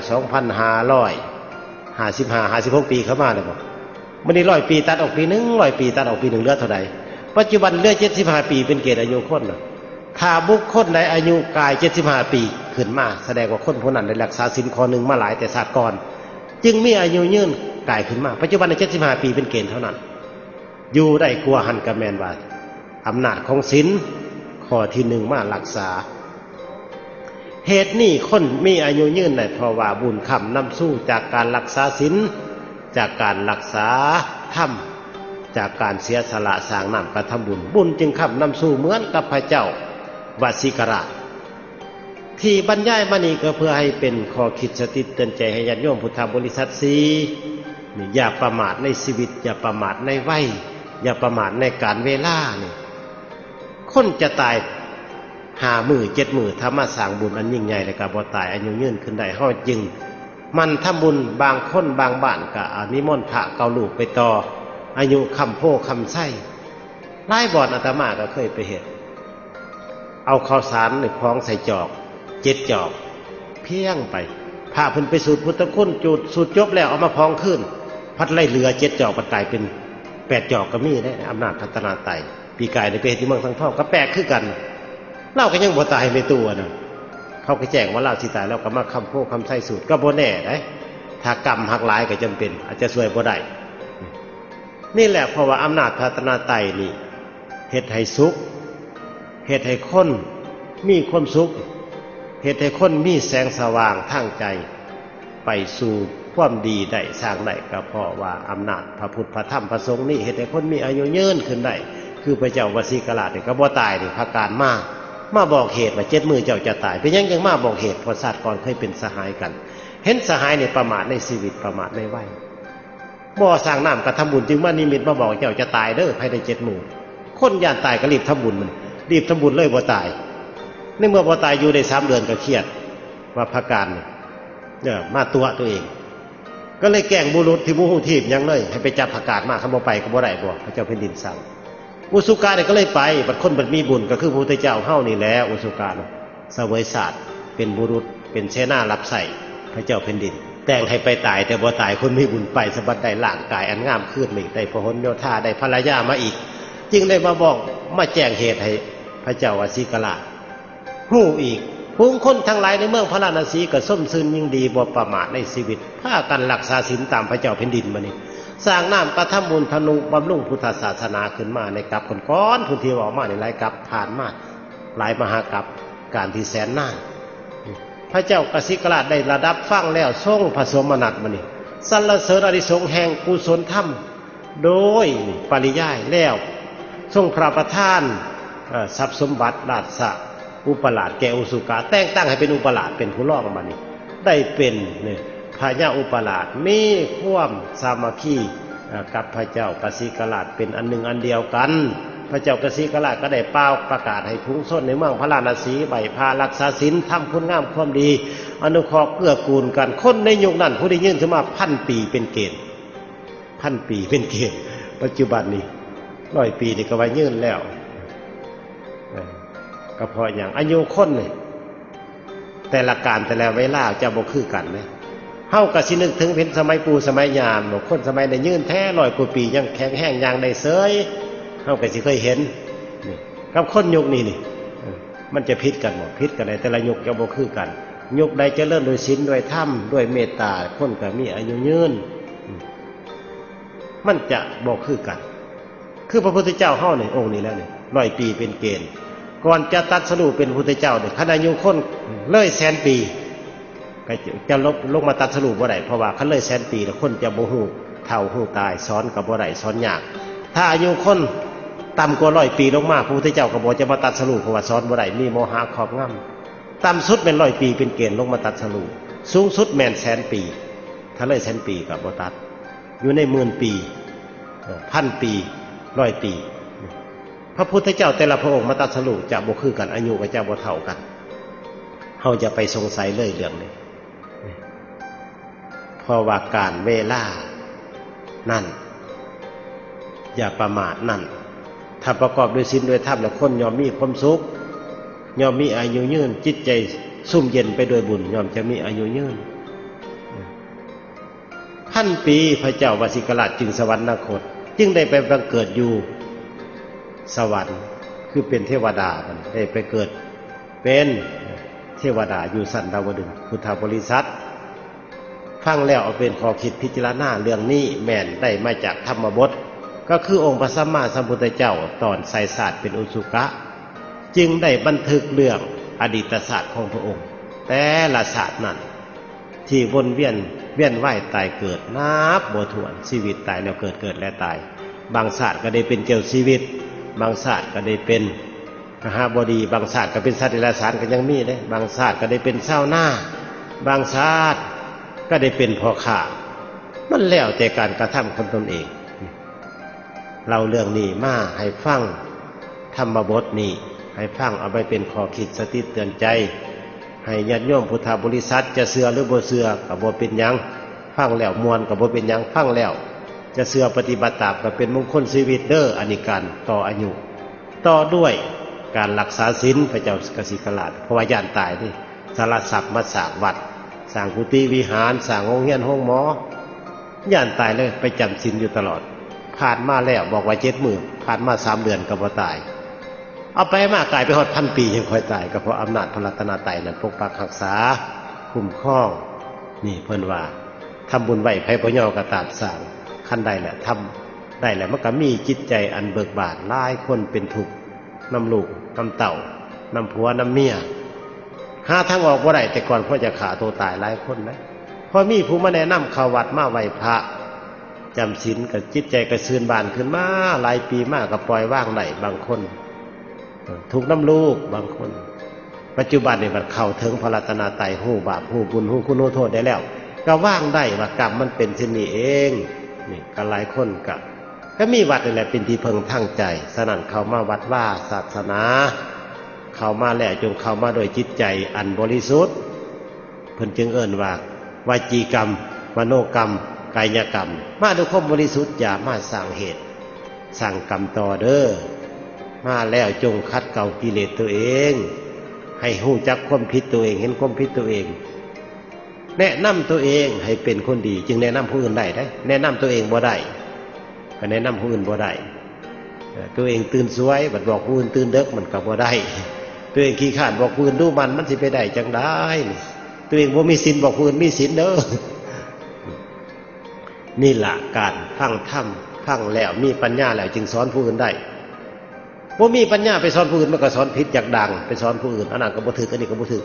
2,556 ปีเข้ามาแล้วบ่มื้อนี้100 ปีตัดออกปีนึง100 ปีตัดออกปีนึงเหลือเท่าใดปัจจุบันเหลือ75 ปีเป็นเกณฑ์อายุคนน่ะถ้าบุคคลใดอายุกาย75 ปีขึ้นมาแสดงว่าคนผู้นั้นได้รักษาศีลข้อหนึ่งมาหลายแต่ศาสตร์ก่อนจึงมีอายุยืนกายขึ้นมาปัจจุบันใน75 ปีเป็นเกณฑ์เท่านั้นอยู่ได้กลัวหันกับแมนว่าอำนาจของศีลข้อที่1มารักษาเหตุนี้คนมีอายุยืนได้เพราะว่าบุญคำนำสู้จากการรักษาศีลจากการรักษาธรรมจากการเสียสละสร้างน้ำกระทำบุญจึงคำนำสู้เหมือนกับพระเจ้าวสิกราชที่บรรยายมานี้ก็เพื่อให้เป็นข้อคิดสติเตือนใจให้ญาติโยมพุทธบริษัทอย่าประมาทในชีวิตอย่าประมาทในวัยอย่าประมาทในการเวลานี่คนจะตาย5 มื้อ 7 มื้อถ้ามาสร้างบุญอันยิ่งใหญ่แล้วก็บ่ตายอายุยืนขึ้นได้เฮาจึงมันทำบุญบางคนบางบ้านก็นิมนต์พระเกาลูกไปต่ออายุคำโพคำไส้หลายบ่อนอาตมาก็เคยไปเฮ็ดเอาข้าวสารในคล้องใส่จอก7 จอกเพียงไปพาเพิ่นไปสูตรพุทธคุณจุดสูตรจบแล้วเอามาพองขึ้นพัดไล่เรือ7 จอกมันกลายเป็น8 จอกก็มีได้อำนาจพัฒนาไตปีกายในประเทศที่เมืองทั้งทองก็แปลกคือกันเล่าก็ยังบ่ตายในตัวน่ะเขาก็แจ้งว่าเล่าสิตายแล้วก็มาคำโพคำไส้สูตรก็บ่แน่ได้ถ้ากรรมหักหลายก็จำเป็นอาจจะช่วยบ่ได้นี่แหละเพราะว่าอำนาจพัฒนาไตนี่เฮ็ดให้สุขเฮ็ดให้คนมีความสุขเฮ็ดให้คนมีแสงสว่างทางใจไปสู่ความดีได้สร้างได้ก็เพราะว่าอำนาจพระพุทธพระธรรมพระสงฆ์นี่เฮ็ดให้คนมีอายุยืนขึ้นได้คือพระเจ้าวสิกราชนี่ก็บ่ตายนี่พาการมาบอกเหตุว่า7 มื้อเจ้าจะตายเป็นยังมาบอกเหตุเพราะชาติก่อนเคยเป็นสหายกันเห็นสหายนี่ประมาทในชีวิตประมาทในวัยบ่สร้างน้ำกระทำบุญจึงมานิมิตมาบอกเจ้าจะตายเด้อภายใน7 มื้อคนย่านตายก็รีบทำบุญมันรีบทำบุญเลยบ่ตายในเมื่อบ่ตายอยู่ได้3 เดือนก็เครียดว่าพาการเนี่ยมาตัวเองก็เลยแกล้งบุรุษที่บ่ฮู้ทีบยังเลยให้ไปจับพากาศมาคันบ่ไปก็บ่ได้บ่พระเจ้าแผ่นดินสั่งอุสุกาเนี่ยก็เลยไปบัดคนบัดมีบุญก็คือพระพุทธเจ้าเฮานี่แหละอุสุกาเสวยศาสตร์เป็นบุรุษเป็นเสนารับใส่ พระเจ้าแผ่นดินแต่งให้ไปตายแต่บ่ตายคนมีบุญไปสมบัติได้ร่างกายอันงามขึ้นอีกได้พหลโยธาได้ภรรยามาอีกจึงได้มาบอกมาแจ้งเหตุให้พระเจ้าวสีกราชฮู้อีกผู้คนทั้งหลายในเมืองพระราณสีก็ส้มซึมยิ่งดีบ่ประมาทในชีวิตพากันรักษาศีลตามพระเจ้าแผ่นดินมานี่สร้างน้ำกระทำบุญธนุบำรุงพุทธศาสนาขึ้นมาในกับก้อนพุทธิวามาในหลายกับผ่านมาหลายมหากับการที่แสนนานพระเจ้ากสิกราชได้ระดับฟังแล้วทรงผสมนัตมานี่สรรเสริญอริสงแห่งกุศลธรรมโดยปริยายแล้วทรงพระประทานทรัพย์สมบัติราชอุปราชแก่อุสุกาแต่งตั้งให้เป็นอุปราชเป็นผู้รองมานี่ได้เป็นเนี่ยพญาอุปราชมีความสามัคคีกับพระเจ้ากสิกราชเป็นอันหนึ่งอันเดียวกันพระเจ้ากสิกราชก็ได้เป่าประกาศให้ทุกชนในเมืองพระราณสีใบพารักษาศีลทำคุณงามความดีอนุเคราะห์เกื้อกูลกันคนในยุคนั้นผู้ได้ยื่นขึ้นมา1,000 ปีเป็นเกณฑ์1,000 ปีเป็นเกณฑ์ปัจจุบันนี้100 ปีนี่ก็ว่ายื่นแล้วก็เพราะอย่างอายุคนนี่แต่ละการแต่ละเวลาจะบ่คือกันไหมเฮาก็สินึกถึงเป็นสมัยปู่สมัยยามบอกคนสมัยได้ยืนแท้100 กว่าปียังแข็งแห้งยังได้เสยเฮาก็สิเคยเห็นนี่กับคนยุคนี้นี่มันจะผิดกันบ่ผิดกันได้แต่ละยุคจะบ่คือกันยุคใดเจริญด้วยศีลด้วยธรรมด้วยเมตตาคนก็มีอายุยืนมันจะบ่คือกันคือพระพุทธเจ้าเฮานี่องค์นี้แล้วนี่100 ปีเป็นเกณฑ์ก่อนจะตรัสรู้เป็นพระพุทธเจ้าเนี่ยคันอายุคนเลย100,000 ปีก็จะลงมาตรัสรู้บ่ได้เพราะว่าคันเลย100,000 ปีแล้วคนจะบ่ฮู้เฒ่าฮู้ตายสอนก็บ่ได้สอนยากถ้าอายุคนต่ำกว่า100 ปีลงมาพระพุทธเจ้าก็บ่จะมาตรัสรู้เพราะว่าสอนบ่ได้มีโมหะครอบงำต่ำสุดเป็น100 ปีเป็นเกณฑ์ลงมาตรัสรู้สูงสุดแม่น100,000 ปีถ้าเลย100,000 ปีก็บ่ตัดอยู่ใน10,000 ปี1,000 ปี100 ปีพระพุทธเจ้าแต่ละพระองค์มาตรัสรู้จะบ่คือกันอายุก็จะบ่เท่ากันเฮาจะไปสงสัยเลยเรื่องนี้เพราะว่าการเวลานั่นอย่าประมาทนั่นถ้าประกอบด้วยศีลด้วยธรรมแล้วคนยอมมีความสุขยอมมีอายุยืนจิตใจซุ่มเย็นไปโดยบุญยอมจะมีอายุยืน1,000 ปีพระเจ้าวสิกราชจึงสวรรคตจึงได้ไปบังเกิดอยู่สวรรค์คือเป็นเทวดาได้ไปเกิดเป็นเทวดาอยู่สันดาวดึงส์พุทธบริษัทฟังแล้วเอาเป็นข้อคิดพิจารณาเรื่องนี้แม่นได้มาจากธรรมบทก็คือองค์พระสัมมาสัมพุทธเจ้าตอนไสยศาสตร์เป็นอุสุกะจึงได้บันทึกเรื่องอดีตศาสตร์ของพระองค์แต่ละศาสตร์นั้นที่วนเวียนว่ายตายเกิดนับบ่ถ้วนชีวิตตายแล้วเกิดและตายบางศาสตร์ก็ได้เป็นเกี่ยวชีวิตบางศาสตร์ก็ได้เป็นมหาบดีบางศาสตร์ก็เป็นสัตว์เดรัจฉานก็ยังมีเลยบางศาสตร์ก็ได้เป็นชาวนาบางศาสตร์ก็ได้เป็นพ่อค้ามันแล้วแต่การกระทำของตนเองเราเรื่องนี้มาให้ฟังธรรมบทนี้ให้ฟังเอาไปเป็นข้อคิดสติเตือนใจให้ญาติโยมพุทธบริษัทจะเชื่อหรือบ่เชื่อก็บ่เป็นหยังฟังแล้วมวลก็บ่เป็นหยังฟังแล้วจะเชื่อปฏิบัติตามก็เป็นมงคลชีวิตเด้ออันนี้การต่ออายุต่อด้วยการรักษาศีลพระเจ้ากสิกราชเพราะว่าย่านตายนี่สารศักดิ์มาสร้างวัดสร้างกุฏิวิหารสร้างโรงเรียนห้องหมอย่านตายเลยไปจำศีลอยู่ตลอดผ่านมาแล้วบอกว่า7 มื้อผ่านมา3 เดือนก็บ่ตายเอาไปมากลายไปฮอด1,000 ปียังค่อยตายก็เพราะอำนาจพระรัตนตรัยนั้นปกปักรักษาคุ้มครองนี่เพิ่นว่าทำบุญไว้ไผบ่ย่อก็ตามสร้างคันใดแหละทำได้แหละมันก็มีจิตใจอันเบิกบานหลายคนเป็นทุกข์น้ำลูกน้ำเต่าน้ำผัวน้ำเมียหาทางออกบ่ได้แต่ก่อนพ่อจะฆ่าตัวตายหลายคนนะพอมีผู้มาแนะนำเข้าวัดมาไหว้พระจำศีลกับจิตใจกระซื่นบานขึ้นมาหลายปีมากก็ปล่อยว่างได้บางคนถูกน้ำลูกบางคนปัจจุบันเนี่ยมันเข้าถึงพระรัตนตรัยฮู้บาปฮู้บุญฮู้คุณฮู้โทษได้แล้วก็ว่างได้ว่ากรรมมันเป็นเช่นนี้เองนี่ก็หลายคนก็มีวัดนี่แหละเป็นที่เพิ่งทั้งใจฉะนั้นเข้ามาวัดว่าศาสนาเข้ามาแล้วจงเข้ามาโดยจิตใจอันบริสุทธิ์เพิ่นจึงเอิ้นว่าวาจีกรรมมโนกรรมกายกรรมมาด้วยความบริสุทธิ์อย่ามาสร้างเหตุสร้างกรรมต่อเด้อมาแล้วจงคัดเกลากิเลสตัวเองให้รู้จักความผิดตัวเองเห็นความผิดตัวเอง แนะนำตัวเองให้เป็นคนดีจึงแนะนำผู้อื่นได้ได้แนะนำตัวเองบ่ได้ก็แนะนำผู้อื่นบ่ได้ตัวเองตื่นสวยบัดบอกผู้อื่นตื่นเด็กมันก็บ่ได้ตัวเองขี้ขลาดบอกผู้อื่นดูมันสิไปได้จังได้ตัวเองบ่มีศีลบอกผู้อื่นมีศีลเด้อนี่ล่ะการฟังธรรมฟังแล้วมีปัญญาแล้วจึงสอนผู้อื่นได้บ่มีปัญญาไปสอนผู้อื่นมันก็สอนผิดอยากดังไปสอนผู้อื่นอันนั้นก็บ่ถูกอันนี้ก็บ่ถูก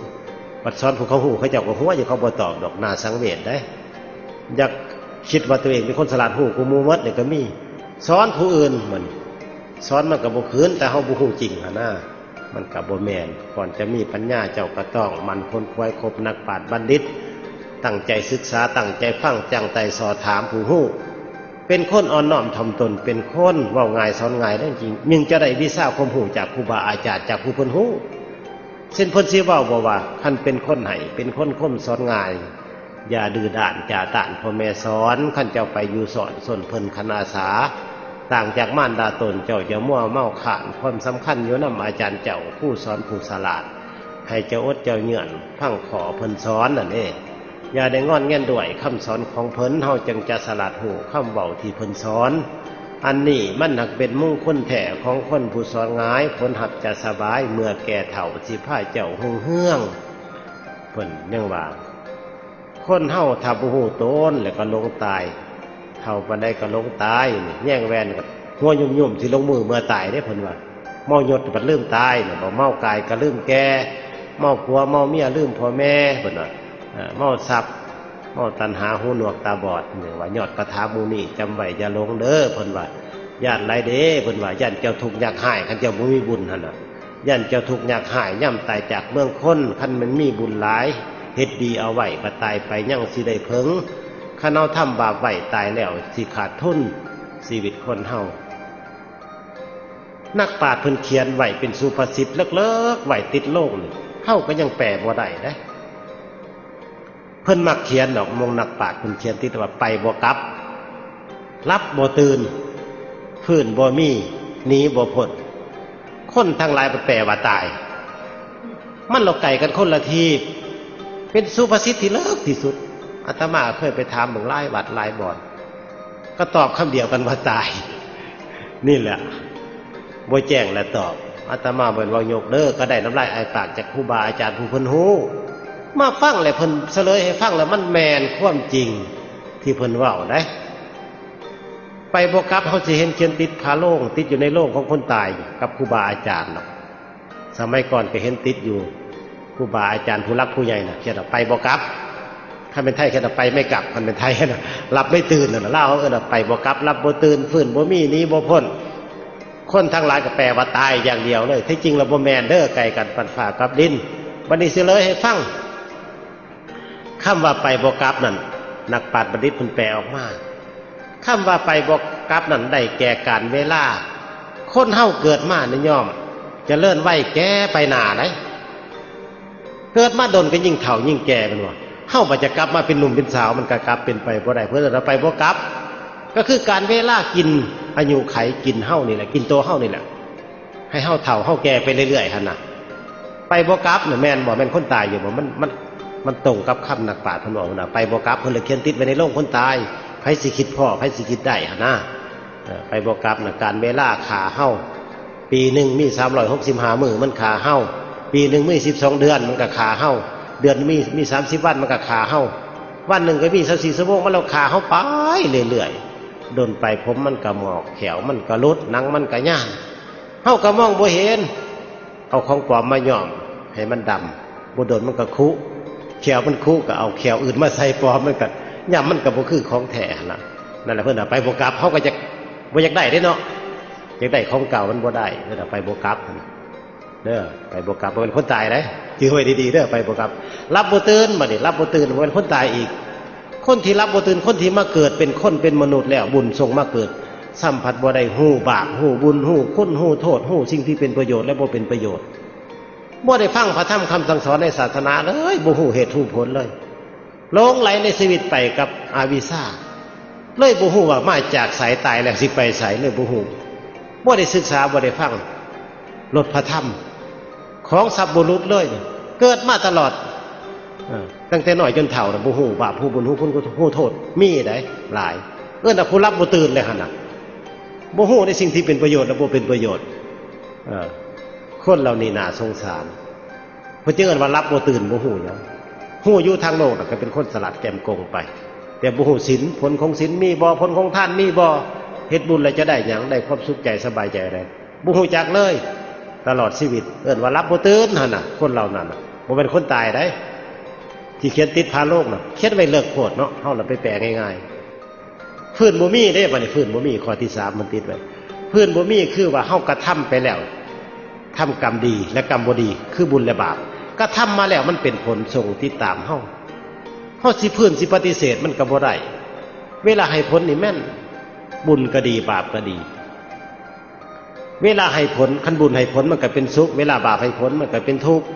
ปัดสอนผู้เขาฮู้เขาเจ้าก็ฮู้อยู่เขาบ่ตอบดอกน่าสังเวชได้อยากคิดว่าตัวเองเป็นคนฉลาดฮู้กูมูหมดนี่ก็มีสอนผู้อื่นมันสอนมันก็บ่คืนแต่เฮาบ่ฮู้จริงหั่นน่ะมันก็บ่แม่นก่อนจะมีปัญญาเจ้าก็ต้องมันค้นคว้าคบนักปราชญ์บัณฑิตตั้งใจศึกษาตั้งใจฟังจังใจสอบถามผู้ฮู้เป็นคนอ่อนน้อมถ่อมตนเป็นคนเว้าง่ายสอนง่ายได้จริงยิ่งจะได้วิชาความรู้จากครูบาอาจารย์จากผู้เพิ่นฮู้เช่นเพิ่นสิเว้าบ่ว่าคันเป็นคนให้เป็นคนคมสอนง่ายอย่าดื้อด้านอย่าต้านพ่อแม่สอนคันเจ้าไปอยู่สอนส่วนเพิ่นคณาสาต่างจากมารดาตนเจ้าจะมั่วเมาขานความสำคัญอยู่นำอาจารย์เจ้าผู้สอนผู้ฉลาดให้เจ้าอดเจ้าเยื่อนฟังขอเพิ่นสอนนั่นเองอย่าได้งอนแง่นด้วยคำสอนของเพิ่นเฮาจึงจะสลัดหูคำเว้าที่เพิ่นสอนอันนี้มันหนักเป็นมงคลแท้ของคนผู้สอนง่ายผลหับจะสบายเมื่อแก่เฒ่าสิพาเจ้าหุ่งเฮืองเพิ่นยังว่าคนเฮาถ้าบ่ฮู้ตนแล้วก็ลงตายเฒ่าปานใดก็ลงตายนี่แย่งแวนก็หัวยุ่มๆสิลงมือเมื่อตายเด้เพิ่นว่าเมายศก็ลืมตายน่ะบ่เมากายก็ลืมแก่เมาผัวเมาเมียลืมพ่อแม่เพิ่นว่าเมาทรัพย์เมาตัณหาหูหนวกตาบอดนี่ว่ายอดคาถาหมู่นี้จำไว้อย่าหลงเด้อเพิ่นว่าญาติหลายเด้เพิ่นว่าญาติเจ้าทุกข์ยากหายคันเจ้าบ่มีบุญหั่นน่ะญาติเจ้าทุกข์ยากหายย่ำตายจากเมืองคนคันมันมีบุญหลายเฮ็ดดีเอาไว้ก็ตายไปยังสิได้เพิงคันเอาทำบาปไว้ตายแล้วสิขาดทุนชีวิตคนเฮานักปราชญ์เพิ่นเขียนไว้เป็นสุภาษิตเลิกๆไว้ติดโลกนี่เฮาก็ยังแปลบ่ได้เด้เพิ่นมักเขียนดอกมงนักปราชญ์เพิ่นเขียนติดว่าไปบ่กลับรับบ่ตื่นฟื้นบ่มีหนีบ่พ้นคนทั้งหลายแปลว่าตายมันเราไก่กันคนละทีเป็นสุภาษิตที่เลิกที่สุดอาตมาเคยไปถามเบิ่งหลายวัดหลายบ่อนก็ตอบคำเดียวกันว่าตายนี่แหละบ่แจ้งและตอบอาตมาเบิ่นว่ายกเด้อก็ได้น้ำลายอายปากจากครูบาอาจารย์ผู้เพิ่นฮู้มาฟังแล้วเพิ่นเฉลยให้ฟังแล้วมันแม่นความจริงที่เพิ่นเว้าได้ไปบ่กลับเฮาสิเห็นเขียนติดคาโลงติดอยู่ในโลงของคนตายกับครูบาอาจารย์เนาะสมัยก่อนก็เห็นติดอยู่ครูบาอาจารย์ผู้รักผู้ใหญ่น่ะเขียนไปบ่กลับคันเป็นไทยเขียนไปไม่กลับคันเป็นไทยน่ะหลับไม่ตื่นน่ะลาวเอิ้นว่าไปบ่กลับหลับบ่ตื่นฟื้นบ่มีหนีบ่พ้นคนทั้งหลายก็แปลว่าตายอย่างเดียวเลยที่จริงแล้วบ่แม่นเด้อไกลกันปันฟ้ากับดินบัดนี้สิเลยให้ฟังคำว่าไปบ่กลับนั่นนักปราชญ์บัณฑิตเพิ่นแปลออกมาคำว่าไปบ่กลับนั่นได้แก่การเวลาคนเฮาเกิดมานี่ย่อมจะเลื่อนไว้แก่ไปหน้าไหนเกิดมาดนก็ยิ่งเฒ่ายิ่งแก่เป็นว่าเฮาบ่จะกลับมาเป็นหนุ่มเป็นสาวมันก็กลับเป็นไปบ่ได้เพิ่นว่าไปบ่กลับก็คือการเวลากินอายุไขกินเฮานี่แหละกินตัวเฮานี่แหละให้เฮาเฒ่าเฮาแก่ไปเรื่อยๆหั่นน่ะไปบ่กลับเนี่ยแม่นบ่แม่นคนตายอยู่บ่มันตรงกับคำนักปราชญ์เพิ่นบอกน่ะไปบ่กลับเพิ่นเลยเขียนติดไว้ในโลกคนตายไผสิคิดพ่อไผสิคิดได้หั่นน่ะไปบ่กลับน่ะการเวลาขาเฮาปีนึงมี365มื้อมันขาเฮาปีนึงมี12เดือนมันก็ขาเฮาเดือนมี30วันมันก็ขาเฮาวันนึงก็มี24ชั่วโมงมันแล้วขาเฮาไปเรื่อยๆโดนไปผมมันก็หมอกแขวมันก็ลุดหนังมันก็ย่านเฮาก็มองบ่เห็นเอาของปลอมมาย้อมให้มันดำบ่โดนมันก็คุแขวมันคุก็เอาแขวอื่นมาใส่ปลอมมันก็ย่ำมันก็บ่คือของแท้ล่ะนั่นแหละเพิ่นน่ะไปบ่กลับเฮาก็จะบ่อยากได้เด้เนาะอยากได้ของเก่ามันบ่ได้เพิ่นน่ะไปบ่กลับเด้อไปบ่กลับบ่เป็นคนตายเด้จื้อไว้ดีๆเด้อไปบ่กลับรับบ่ตื่นบัดนี้รับบ่ตื่นบ่เป็นคนตายอีกคนที่รับบ่ตื่นคนที่มาเกิดเป็นคนเป็นมนุษย์แล้วบุญส่งมาเกิดสัมผัสบ่ได้ฮู้บาปฮู้บุญฮู้คุณฮู้โทษฮู้สิ่งที่เป็นประโยชน์และบ่เป็นประโยชน์บ่ได้ฟังพระธรรมคำสั่งสอนในศาสนาเลยบ่ฮู้เหตุฮู้ผลเลยหลงไหลในชีวิตไปกับอวิชชาเลยบ่ฮู้ว่ามาจากไสตายแล้วสิไปไสเลยบ่ฮู้บ่ได้ศึกษาบ่ได้ฟังรสพระธรรมของสัพบุรุษเลยเกิดมาตลอด ตั้งแต่น้อยจนเฒ่าน่ะบ่ฮู้บาปฮู้บุญฮู้คุณฮู้โทษมีได้หลายน่ะผู้รับบ่ตื่นเลยหั่นน่ะบ่ฮู้ในสิ่งที่เป็นประโยชน์และบ่เป็นประโยชน์คนเหล่านี้น่าสงสารเพราะจึงเอิ้นว่ารับบ่ตื่นบ่ฮู้หยังฮู้อยู่ทางโลกก็เป็นคนสลัดแกมกงไปแต่บ่ฮู้ศีลผลของศีลมีบ่ผลของทานมีบ่เฮ็ดบุญแล้วจะได้หยังได้ความสุขใจสบายใจอะไรบ่ฮู้จักเลยตลอดชีวิตเอิ้นว่ารับบ่ตื่นหั่นน่ะคนเหล่านั้นน่ะบ่เป็นคนตายได้ที่เขียนติดพาโลกน่ะเขียนไว้เลิกโพดเนาะเฮาล่ะไปแปลง่ายๆฟื้นบ่มีเด้บัดนี้ฟื้นบ่มีข้อที่3มันติดไว้ฟื้นบ่มีคือว่าเฮากระทำไปแล้วทำกรรมดีและกรรมบ่ดีคือบุญและบาปก็ทำมาแล้วมันเป็นผลส่งติดตามเฮาสิพื้นสิปฏิเสธมันก็บ่ได้เวลาให้ผลนี่แม่นบุญก็ดีบาปก็ดีเวลาให้ผลคันบุญให้ผลมันก็เป็นสุขเวลาบาปให้ผลมันก็เป็นทุกข์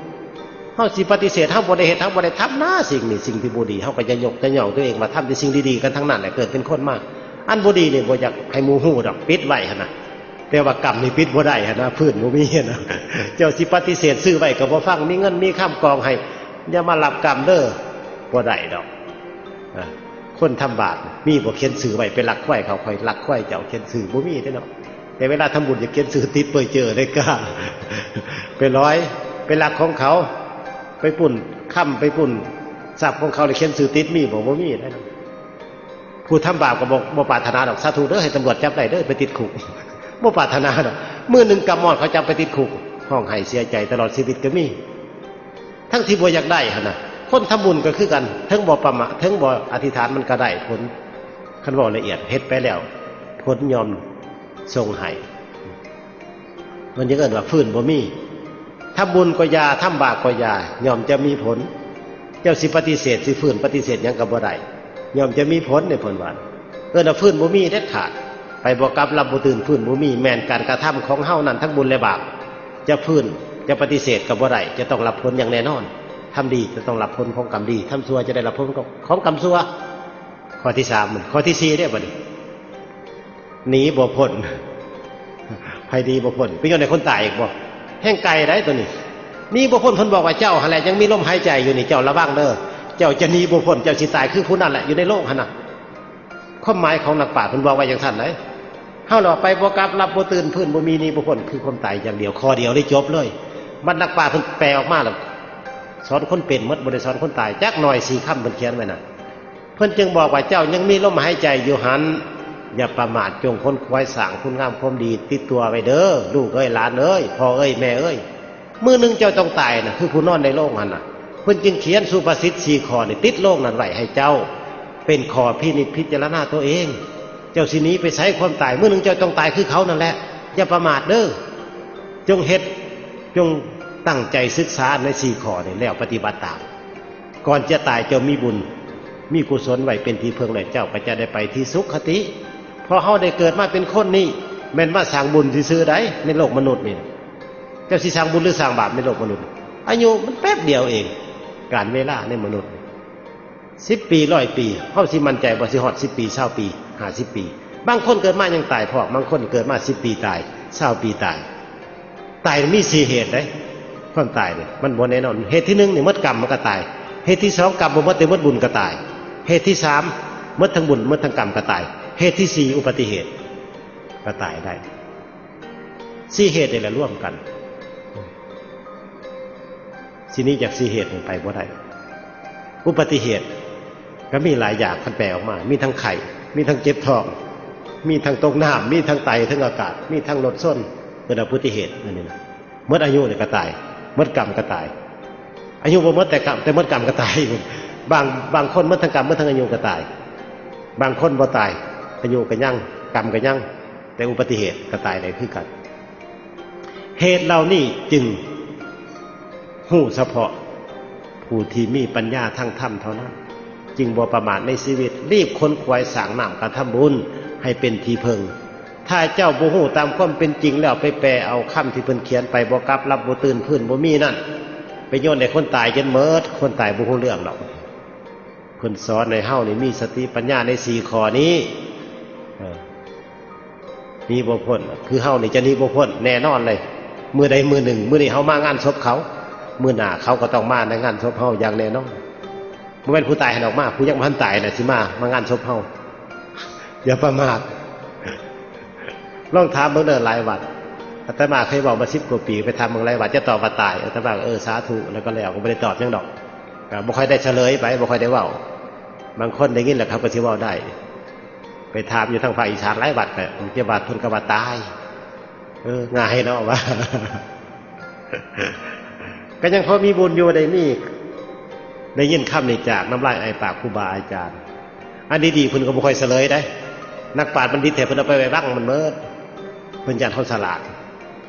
เฮาสิปฏิเสธเฮาบ่ได้เฮ็ดเฮาบ่ได้ทำนะสิ่งนี้สิ่งที่บ่ดีเฮาก็จะยกจะย่องตัวเองว่าทำแต่สิ่งดีๆกันทั้งนั้นแหละเกิดเป็นคนมากอันบ่ดีนี่บ่อยากให้หมู่ฮู้ดอกปิดไว้หั่นน่ะแต่ว่ากรรมนี่ปิดบ่ได้หั่นนะพื้นบ่มีนะเจ้าสิปฏิเสธซื้อไว้ก็บ่ฟังมีเงินมีค้ำกองให้อย่ามารับกรรมเด้อบ่ได้ดอกคนทำบาปมีบ่เขียนชื่อไว้ไปลักไข่เขาค่อยลักไข่เจ้าเขียนชื่อบ่มีเด้เนาะแต่เวลาทำบุญจะเขียนชื่อติดเปื่อยเจอได้กล้าไปร้อยไปลักของเขาไปปุ่นค่ำไปปุ่นทรัพย์ของเขาเลยเขียนชื่อติดมีบ่มีได้เนาะผู้ทำบาปก็บ่ปรารถนาดอกสาธุเด้อให้ตำรวจจับได้เด้อไปติดคุกบ่ปรารถนาดอกมื้อนึงกำมอดเขาจับไปติดคุกห้องไห้เสียใจตลอดชีวิตก็มีทั้งที่บ่อยากได้หั่นน่ะคนทำบุญก็คือกันทั้งบ่ประมาททั้งบ่อธิษฐานมันก็ได้ผลคันบ่ละเอียดเฮ็ดไปแล้วผลยอมทรงให้มันจะเอิ้นว่าฟื้นบ่มีทำบุญก็ยาทำบาปก็ยายอมจะมีผลเจ้าสิปฏิเสธสิฟื้นปฏิเสธหยังก็บ่ได้ยอมจะมีผลในผลว่าเอิ้นว่าฟื้นบ่มีเด็ดขาดไปบ่กลับรับบ่ตื่นฟื้นบ่มีแม่นการกระทำของเฮานั้นทั้งบุญและบาปจะฟื้นจะปฏิเสธก็บ่ได้จะต้องรับผลอย่างแน่นอนทำดีจะต้องรับผลของกรรมดีทำชั่วจะได้รับผลของกรรมชั่วข้อที่3มันข้อที่4ได้บ่นี่หนีบ่พ้นภัยดีบ่พ้นเป็นจังได๋คนตายอีกบ่แห่งไกลได้ตัวนี้หนีบ่พ้นเพิ่นบอกว่าเจ้าหั่นแหละยังมีลมหายใจอยู่นี่เจ้าระวังเด้อเจ้าจะหนีบ่พ้นเจ้าสิตายคือผู้นั้นแหละอยู่ในโลกหั่นน่ะความหมายของนักปราชญ์เพิ่นบอกไว้อย่างนั้นไหนเฮาเนาะไปบ่กลับรับบ่ตื่นพื้นบ่มีหนีบ่พ้นคือความตายอย่างเดียวข้อเดียวได้จบเลยมันนักปราชญ์เพิ่นแปลออกมาแล้วสอนคนเป็นหมดบ่ได้สอนคนตายจักหน่อย4คำเพิ่นเขียนไว้น่ะเพิ่นจึงบอกว่าเจ้ายังมีลมหายใจอยู่หันอย่าประมาทจงค้นคว้าสร้างคุณงามความดีติดตัวไว้เด้อลูกเอ้ยหลานเอ้ยพ่อเอ้ยแม่เอ้ยมื้อนึงเจ้าต้องตายน่ะคือผู้นอนในโลกนั่นน่ะเพิ่นจึงเขียนสุภาษิต4ข้อนี่ติดโลกนั้นไว้ให้เจ้าเป็นข้อพิจารณาตัวเองเจ้าสิหนีไปไสความตายมื้อนึงเจ้าต้องตายคือเขานั่นแหละอย่าประมาทเด้อจงเฮ็ดจงตั้งใจศึกษาใน4ข้อนี่แล้วปฏิบัติตามก่อนจะตายเจ้ามีบุญมีกุศลไว้เป็นที่พึ่งแล้วเจ้าก็จะได้ไปที่สุขติเพราะเฮาได้เกิดมาเป็นคนนี่แม่นว่าสร้างบุญซื่อๆได้ในโลกมนุษย์นี่เจ้าสิสร้างบุญหรือสร้างบาปในโลกมนุษย์อายุมันแป๊บเดียวเองการเวลาในมนุษย์10 ปี100 ปีเฮาสิมั่นใจบ่สิฮอด10 ปี20 ปี50 ปีบางคนเกิดมายังตายพร้อมบางคนเกิดมา10 ปีตาย20 ปีตายมี4เหตุเด้ความตายเนี่ยมันบ่แน่นอนเหตุที่1นี่หมดกรรมมันก็ตายเหตุที่2กรรมบ่หมดแต่หมดบุญก็ตายเหตุที่3หมดทั้งบุญหมดทั้งกรรมก็ตายเหตุที่4อุบัติเหตุก็ตายได้4เหตุนี่แหละร่วมกันทีนี้จาก4เหตุนี่ไปบ่ได้อุบัติเหตุก็มีหลายอย่างคันแปลออกมามีทั้งไข้มีทั้งเจ็บท้องมีทั้งตกน้ำมีทั้งไตทั้งอากาศมีทั้งรถส้นเป็นอุบัติเหตุนั่นนี่นะหมดอายุนี่ก็ตายหมดกรรมก็ตายอายุบ่หมดแต่กรรมแต่หมดกรรมก็ตายบางคนหมดทั้งกรรมหมดทั้งอายุก็ตายบางคนบ่ตายอายุก็ยังกรรมก็ยังแต่อุบัติเหตุก็ตายได้คือกันเหตุเหล่านี้จึงฮู้เฉพาะผู้ที่มีปัญญาทางธรรมเท่านั้นจึงบ่ประมาทในชีวิตรีบค้นคว้าสร้างน้ำกระทำบุญให้เป็นที่พึ่งถ้าเจ้าบ่ฮู้ตามความเป็นจริงแล้วไปแปลเอาคำที่เพิ่นเขียนไปบ่กลับรับบ่ตื่นพื้นบ่มีนั่นไปโยนให้คนตายจนเมิดคนตายบ่ฮู้เรื่องดอกเพิ่นสอนให้เฮานี่มีสติปัญญาใน4ข้อนี้นี่บ่พ้นคือเฮานี่จะหนีบ่พ้นแน่นอนเลยมื้อใดมื้อหนึ่งมื้อนี้เฮามางานศพเขามื้อหน้าเขาก็ต้องมาในงานศพเฮาอย่างแน่นอน เมื่อเป็นผู้ตายหันออกมาผู้ยังพันตายน่ะสิมางานศพเฮาอย่าประมาทลองถามเบิ่งเด้อหลายวัดอาตมาเคยบอกมา10 กว่าปีไปทำเมืองหลายวัดจะตอบว่าตายอาตมาสาธุแล้วก็แล้วก็ไม่ได้ตอบยังดอกก็บ่ค่อยได้เฉลยไปบ่ค่อยได้เว้าบางคนได้ยินแล้วเขาก็สิเว้าได้ไปถามอยู่ทางภาคอีสานหลายวัดก็เจ้าบาดเพิ่นก็ว่าตายง่ายเนาะว่า ก็ยังพอมีบุญอยู่ได้ยินคำนี้จากน้ำลายไอปากครูบาอาจารย์อันดีๆเพิ่นก็บ่ค่อยเฉลยได้นักปราชญ์บัณฑิตแท้เพิ่นเอาไปไว้บังมันเมิดเพิ่นยันเฮาฉลาด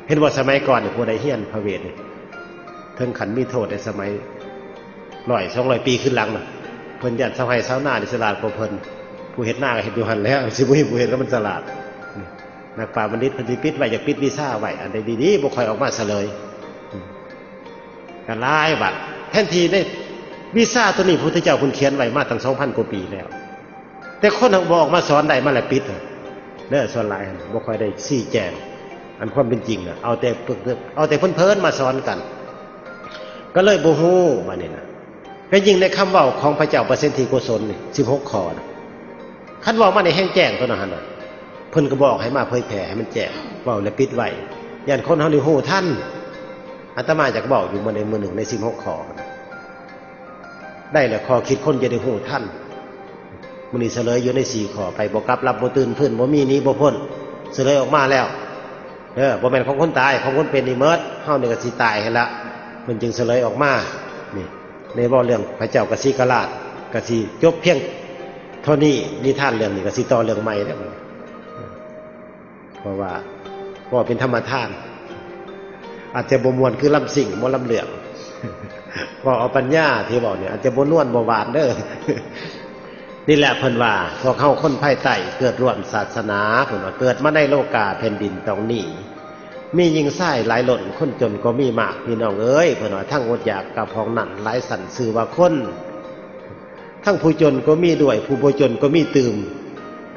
เห็นว่าสมัยก่อนผู้ใดเฮียนพระเวทนี่ถึงขันมีโทษในสมัย100-200 ปีขึ้นหลังน่ะเพิ่นยันชาวไร่ชาวนานี่ฉลาดกว่าเพิ่นผู้เฮ็ดนาก็เฮ็ดอยู่หั่นแล้วสิบ่มีผู้เฮ็ดก็มันฉลาดนักปราชญ์บัณฑิตเพิ่นสิปิดไว้อยากปิดวีซ่าไว้อันใดดีๆบ่ค่อยออกมาเฉลยก็หลายบัดแทนที่ได้วีซ่าตัวนี้พระพุทธเจ้าเพิ่นเขียนไว้มาตั้ง 2,000 กว่าปีแล้วแต่คนทางบอกมาสอนได้มาแล้วปิดเด้อส่วนหลายบ่ค่อยได้ชี้แจงอันความเป็นจริงน่ะเอาแต่เพิ่นๆมาสอนกันก็เลยบ่ฮู้ว่านี่นะก็ยิ่งในคำเว้าของพระเจ้าเปอร์เซ็นทีโกศลนี่16 ข้อนะคันเว้ามาในแห่งแจ้งตัวนั้นน่ะเพิ่นก็บอกให้มาเผยแผ่ให้มันแจ้งเว้าแล้วปิดไว้ย่านคนเฮานี่ฮู้ทันอาตมาอยากบอกอยู่มื้อใดมื้อหนึ่งใน16 ข้อได้แล้วข้อคิดคนจะได้ฮู้ทันมื้อนี้เฉลยอยู่ใน4 ข้อไปบ่กลับรับบ่ตื่นฟื้นบ่มีหนีบ่พ้นเฉลยออกมาแล้วบ่แม่นของคนตายของคนเป็นนี่เมิดเฮานี่ก็สิตายให้ละเพิ่นจึงเฉลยออกมานี่ในเว้าเรื่องพระเจ้ากสิกราชก็สิจบเพียงเท่านี้นิทานเรื่องนี้ก็สิต่อเรื่องใหม่แล้วเพราะว่าเป็นธรรมทานอาจจะบ่ม่วนคือลำสิ่งบ่ลำเหลืองว่าเอาปัญญาที่บอกเนี่ยอาจจะบ่นวลบ่หวานเด้อนี่แหละเพิ่นว่าพวกเฮาคนภายใต้เกิดร่วมศาสนาเพิ่นว่าเกิดมาในโลกาแผ่นดินตรงนี้มีหญิงชายหลายหล่นคนจนก็มีมากพี่น้องเอ้ยเพิ่นว่าทั้งอดอยากกับพ้องนั่นหลายสันชื่อว่าคนทั้งผู้จนก็มีด้วยผู้บ่จนก็มีตื่ม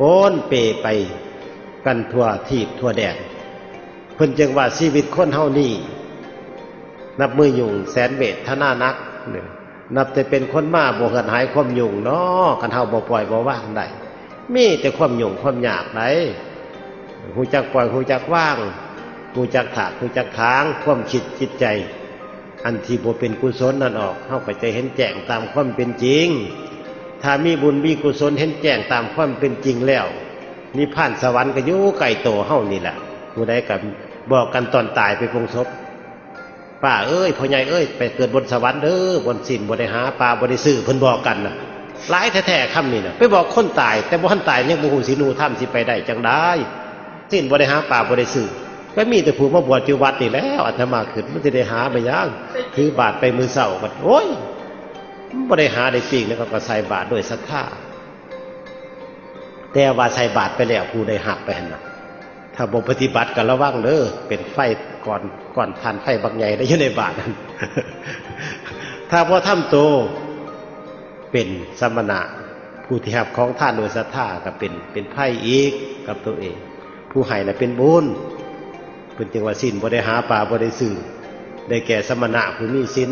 ปนเปไปกันทั่วทีบทั่วแดนเพิ่นจึงว่าชีวิตคนเฮานี่นับมือยุ่งแสนเวทนานักนับแต่เป็นคนมาบ่เหินหายความยุ่งเนาะกันเฮาบ่ปล่อยบ่ว่างได้มีแต่ความยุ่งความยากไดฮู้จักปล่อยฮู้จักว่างฮู้จักถากฮู้จักทางความคิดจิตใจอันที่บ่เป็นกุศลนั่นออกเฮาก็จะเห็นแจ้งตามความเป็นจริงถ้ามีบุญมีกุศลเห็นแจ้งตามความเป็นจริงแล้วนิพพานสวรรค์ก็อยู่ใกล้ตัวเฮานี่แหละผู้ใดก็บอกกันตอนตายไปพงศพป้าเอ้ยพ่อใหญ่เอ้ยไปเกิดบนสวรรค์เด้อบนศีลบ่ได้หาปลาบ่ได้ซื้อเพิ่นบอกกันน่ะหลายแท้ๆคำนี้น่ะไปบอกคนตายแต่บ่ทันตายยังบ่ฮู้ศีลฮู้ธรรมสิไปได้จังได๋ศีลบ่ได้หาปลาบ่ได้ซื้อก็มีแต่ผู้มาบวชอยู่วัดนี่แล้วอาตมาขึ้นมันสิได้หาไปยังถือบาตรไปมื้อเช้าก็โอ้ยบ่ได้หาได้ปิ้งแล้วก็ใส่บาตรด้วยศรัทธาแต่ว่าใส่บาตรไปแล้วผู้ใดหักไปหั่นน่ะถ้าบ่ปฏิบัติก็ระวังเด้อเป็นไฟก่อนทานไฟบักใหญ่ได้อยู่ในบาตรนั้น ถ้าบ่ทำโตเป็นสมณะผู้ที่รับของทานโดยศรัทธาก็เป็นไผอีกกับตัวเองผู้ให้น่ะเป็นบุญเพิ่นจึงว่าศีลบ่ได้หาปลาบ่ได้ซื้อได้แก่สมณะผู้มีศีล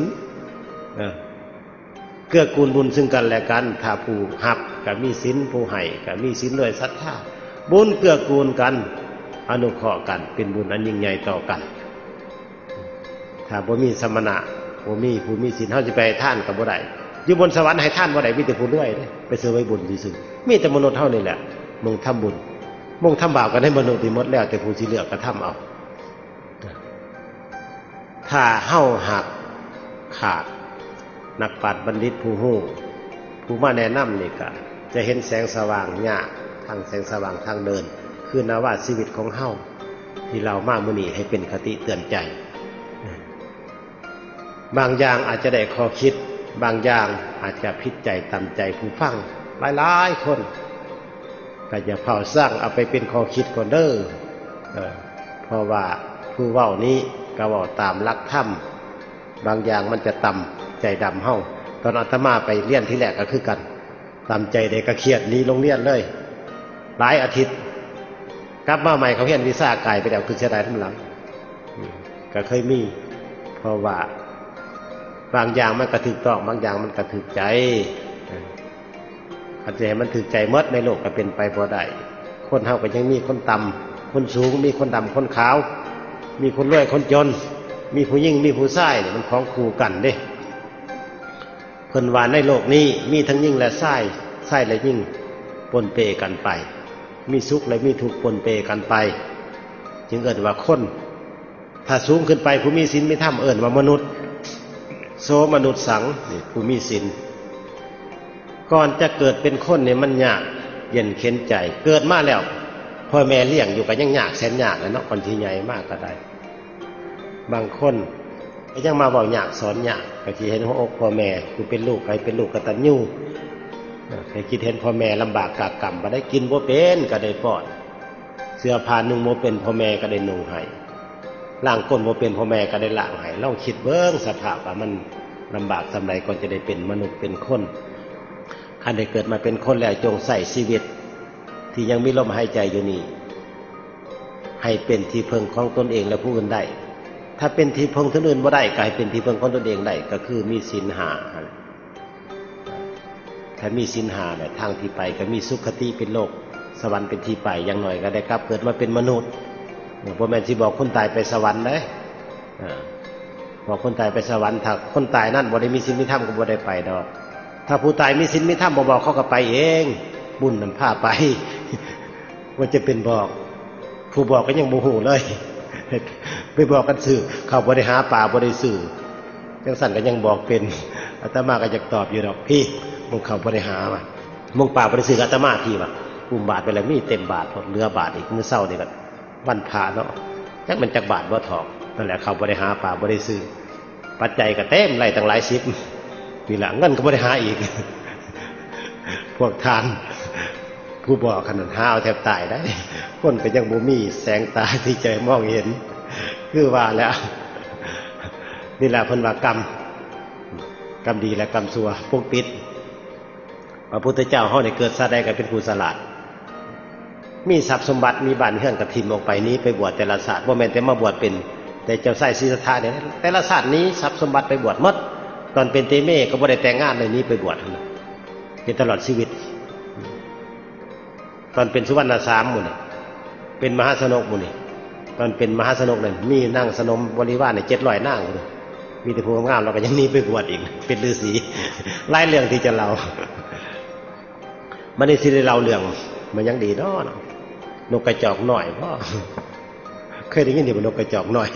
เกื้อกูลบุญซึ่งกันและกันถ้าผู้รับก็มีศีลผู้ให้ก็มีศีลด้วยศรัทธาบุญเกื้อกูลกันอนุเคราะห์กันเป็นบุญอันยิ่งใหญ่ต่อกันถ้าบ่มีสมณะบ่มีผู้มีศีลเฮาสิไปให้ทานก็บ่ได้อยู่บนสวรรค์ให้ทานบ่ได้มีแต่ผู้รวยเด้ไปซื้อไว้บุญซื่อๆมีแต่มนุษย์เฮานี่แหละมึงทำบุญมึงทำบาปกันให้มนุษย์ที่หมดแล้วแต่ผู้สิเลือกก็ทำเอาถ้าเฮาหักขาดนักปราชญ์บัณฑิตผู้ฮู้ผู้มาแนะนำนี่ก็จะเห็นแสงสว่างยากทางแสงสว่างทางเดินคือนาวาชีวิตของเฮาที่เรามามื้อนี้ให้เป็นคติเตือนใจบางอย่างอาจจะได้ข้อคิดบางอย่างอาจจะผิดใจตามใจผู้ฟังหลายๆคนก็อย่าเผาสร้างเอาไปเป็นข้อคิดก่อนเด้อเพราะว่าผู้เว้านี้ก็เว้าตามหลักธรรมบางอย่างมันจะต่ำใจดำเฮาตอนอาตมาไปเรียนที่แรกก็คือกันต่ำใจเด็กก็เครียดหนีโรงเรียนเลยหลายอาทิตย์กลับมาใหม่เขาเรียนวีซ่าไกลไปแล้วคือเสียดายทั้งหลังก็เคยมีเพราะว่าบางอย่างมันกระถึกต้องบางอย่างมันกระถึกใจ อาจจะให้มันถือใจมดในโลกก็เป็นไปบ่ได้คนเฮาก็ยังมีคนต่ำคนสูงมีคนดำคนขาวมีคนรวยคนจนมีผู้หญิงมีผู้ชายเนี่ยมันของคู่กันเด้เพิ่นว่าในโลกนี้มีทั้งหญิงและชายและหญิงปนเปกันไปมีสุขและมีทุกข์ปนเปกันไปจึงเอิ้นว่าคนถ้าสูงขึ้นไปผู้มีศีลมีธรรมเอิ้นว่ามนุษย์โสมนุษย์สังนี่ผู้มีศีลก่อนจะเกิดเป็นคนเนี่ยมันยากเย็นเข็นใจเกิดมาแล้วพ่อแม่เลี้ยงอยู่ก็ยังยากแสนยากเลยเนาะคนที่ใหญ่มากก็ได้บางคนก็ยังมาบอกยากสอนยากก็ที่เห็นหัวอกพ่อแม่กูเป็นลูกใครเป็นลูกกตัญญูใครคิดเห็นพ่อแม่ลำบากกากกำมาได้กินบ่เป็นก็ได้ป้อนเสื้อผ้านุ่งบ่เป็นพ่อแม่ก็ได้นุ่งให้ล้างก้นบ่เป็นพ่อแม่ก็ได้ล้างให้ลองคิดเบิ่งสภาพว่ามันลำบากสำไรก่อนจะได้เป็นมนุษย์เป็นคนคันได้เกิดมาเป็นคนแล้วจงใส่ชีวิตที่ยังมีลมหายใจอยู่นี่ให้เป็นที่พึ่งของตนเองและผู้อื่นได้ถ้าเป็นที่พึ่งคนอื่นบ่ได้ก็ให้เป็นที่พึ่งของตนเองได้ก็คือมีศีลห้าถ้ามีศีลห้าเนี่ยทางที่ไปก็มีสุขติเป็นโลกสวรรค์เป็นที่ไปอย่างหน่อยก็ได้กลับเกิดมาเป็นมนุษย์บ่แม่นสิบอกคนตายไปสวรรค์เด้บอกคนตายไปสวรรค์ถ้าคนตายนั่นบ่ได้มีศีลมีธรรมก็บ่ได้ไปดอกถ้าผู้ตายมีศีลมีธรรมบ่บอกเขาก็ไปเองบุญนำพาไปว่าจะเป็นบอกผู้บอกก็ยังโมโหเลยไปบอกกันสื่อเขาบริหาป่าบริสื่อจังสั่นก็ยังบอกเป็นอาตมาก็อยากตอบอยู่ดอกพี่มึงเขาบริหามามึงป่าบริสื่ออาตมาพี่วะกุมบาทไปแล้วมีเต็มบาทเรือบาทอีกมื้อเศร้านี่ก็วันพาเนาะจักมันจักบาทบ่ถอกนั่นแหละเขาบริหาป่าบริสื่อปัจจัยก็เต็มไรตั้งหลายสิบนี่แหละเงินก็บริหาอีกพวกทานผู้บอกขนาดห้าวแทบตายได้คนก็ยังบ่มีแสงตาที่ใจมองเห็นคือว่าแล้วนี่แหละเพิ่นว่ากรรมดีและกรรมชั่วปกปิดพระพุทธเจ้าเฮาได้เกิดชาติใดก็เป็นผู้ฉลาดมีทรัพย์สมบัติมีบ้านเรือนก็ทิ่มออกไปนี้ไปบวชแต่ละชาติบ่แม่นแต่มาบวชเป็นแต่เจ้าไส้ศรีสัทธาเนี่ยแต่ละชาตินี้ทรัพย์สมบัติไปบวชหมดตอนเป็นเตเม่ก็บ่ได้แต่งงานเลยนี้ไปบวชเป็นตลอดชีวิตตอนเป็นสุวรรณสามหมู่นี่เป็นมหาสนกหมู่นี่ตอนเป็นมหาสนกนั่นมีนั่งสนมบริวารเนี่ย700นั่งเลยมีแต่ผู้งามเราก็ยังนี้ไปบวชอีกเป็นฤาษีไล่เรื่องที่จะเล่ามันนี่สิได้เล่าเรื่องมันยังดีเนาะนกกระจอกหน่อยพ่อเคยได้ยินที่นกกระจอกหน่อย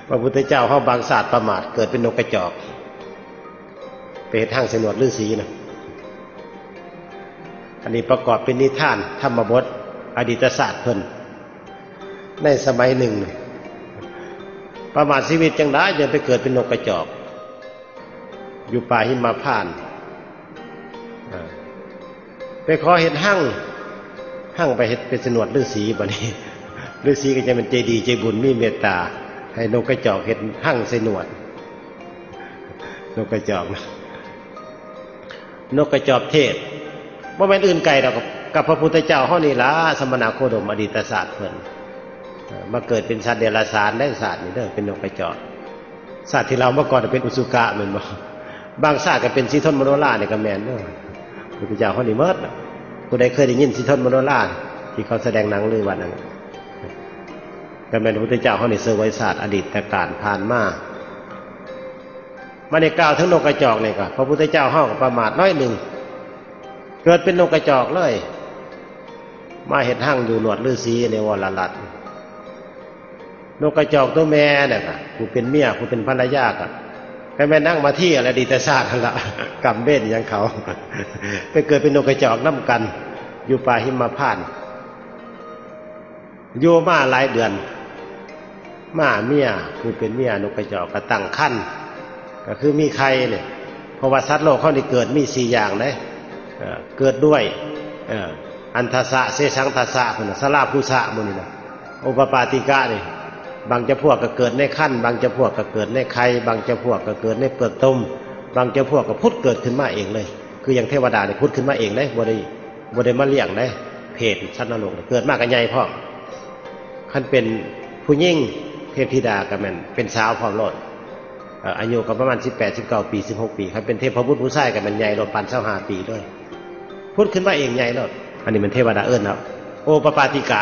พระพุทธเจ้าเฮาบางศาสตร์ประมาทเกิดเป็นนกกระจอกไปเฮ็ดทางสนวดฤาษีนะอันนี้ประกอบเป็นนิทานธรรมบทอดีตศาสตร์เพิ่นในสมัยหนึ่งประมาทชีวิตจังได้ยังไปเกิดเป็นนกกระจอกอยู่ป่าหิมพานต์ไปขอเฮ็ดหั่งไปเฮ็ดเป็นสนวดฤาษีบัดนี้ฤาษีก็จะเป็นใจดีใจบุญมีเมตตาให้นกกระจอกเฮ็ดหั่งใส่หนวดนกกระจอกนกกระจอกเทศบ่แม่นอื่นไกลดอกกับพระพุทธเจ้าเฮานี่ล่ะสมณโคดมอดีตศาสตร์เพิ่นมาเกิดเป็นสัตว์เดรัจฉานได้ศาสตร์นี่เด้อเป็นนกกระจอกศาสตร์ที่เราเมื่อก่อนเป็นอุสุกะแม่นบ่บางศาสตร์ก็เป็นสีทนมโนรานี่ก็แม่นเด้อพระพุทธเจ้าเฮานี่หมดผู้ใดเคยได้ยินสีทนมโนราที่เขาแสดงหนังหรือว่านั้นก็แม่นพระพุทธเจ้าเฮานี่เสวยศาสตร์อดีตการผ่านมาได้กล่าวถึงนกกระจอกนี่ก็พระพุทธเจ้าเฮาก็ประมาทน้อยหนึ่งเกิดเป็นนกกระจอกเลยมาเห็ดหั่งอยู่หนวดฤาษีในวรลัตนกกระจอกตัวแม่เนี่ยค่ะผู้เป็นเมียผู้เป็นภรรยากันแม่นั่งมาที่อะไรดีแต่ศาสตร์นั่นละกำเบ็ดอย่างเขาไปเกิดเป็นนกกระจอกน้ำกันอยู่ป่าหิมพานต์อยู่มาหลายเดือนมาเมียผู้เป็นเมียนกกระจอกก็ตั้งครรภ์ก็คือมีใครเนี่ยเพราะว่าสัตว์โลกเขานี่เกิดมี4อย่างเลยเกิดด้วยอันทสะเสสังทสะสลาภูสะมุนี่นะโอปปาติกะนี่บางจะพวกก็เกิดในขั้นบางจะพวกก็เกิดในไข่บางจะพวกก็เกิดในเปลือกต้มบางจะพวกก็พุทธเกิดขึ้นมาเองเลยคืออย่างเทวดาเนี่ยพุทธขึ้นมาเองเลยบ่ได้มาเลี้ยงเลยเพศสัตว์นรกเกิดมากกันใหญ่พ่อขั้นเป็นผู้ยิ่งเทพธิดาก็แม่นเป็นสาวพร้อมโลดอายุก็ประมาณ18 19 ปี16 ปีขั้นเป็นเทพบุตรผู้ชายก็แม่นใหญ่รวมปัน25 ปีด้วย พูดขึ้นมาเองใหญ่แล้วอันนี้มันเทวดาเอิ้นครับโอปปาติกะ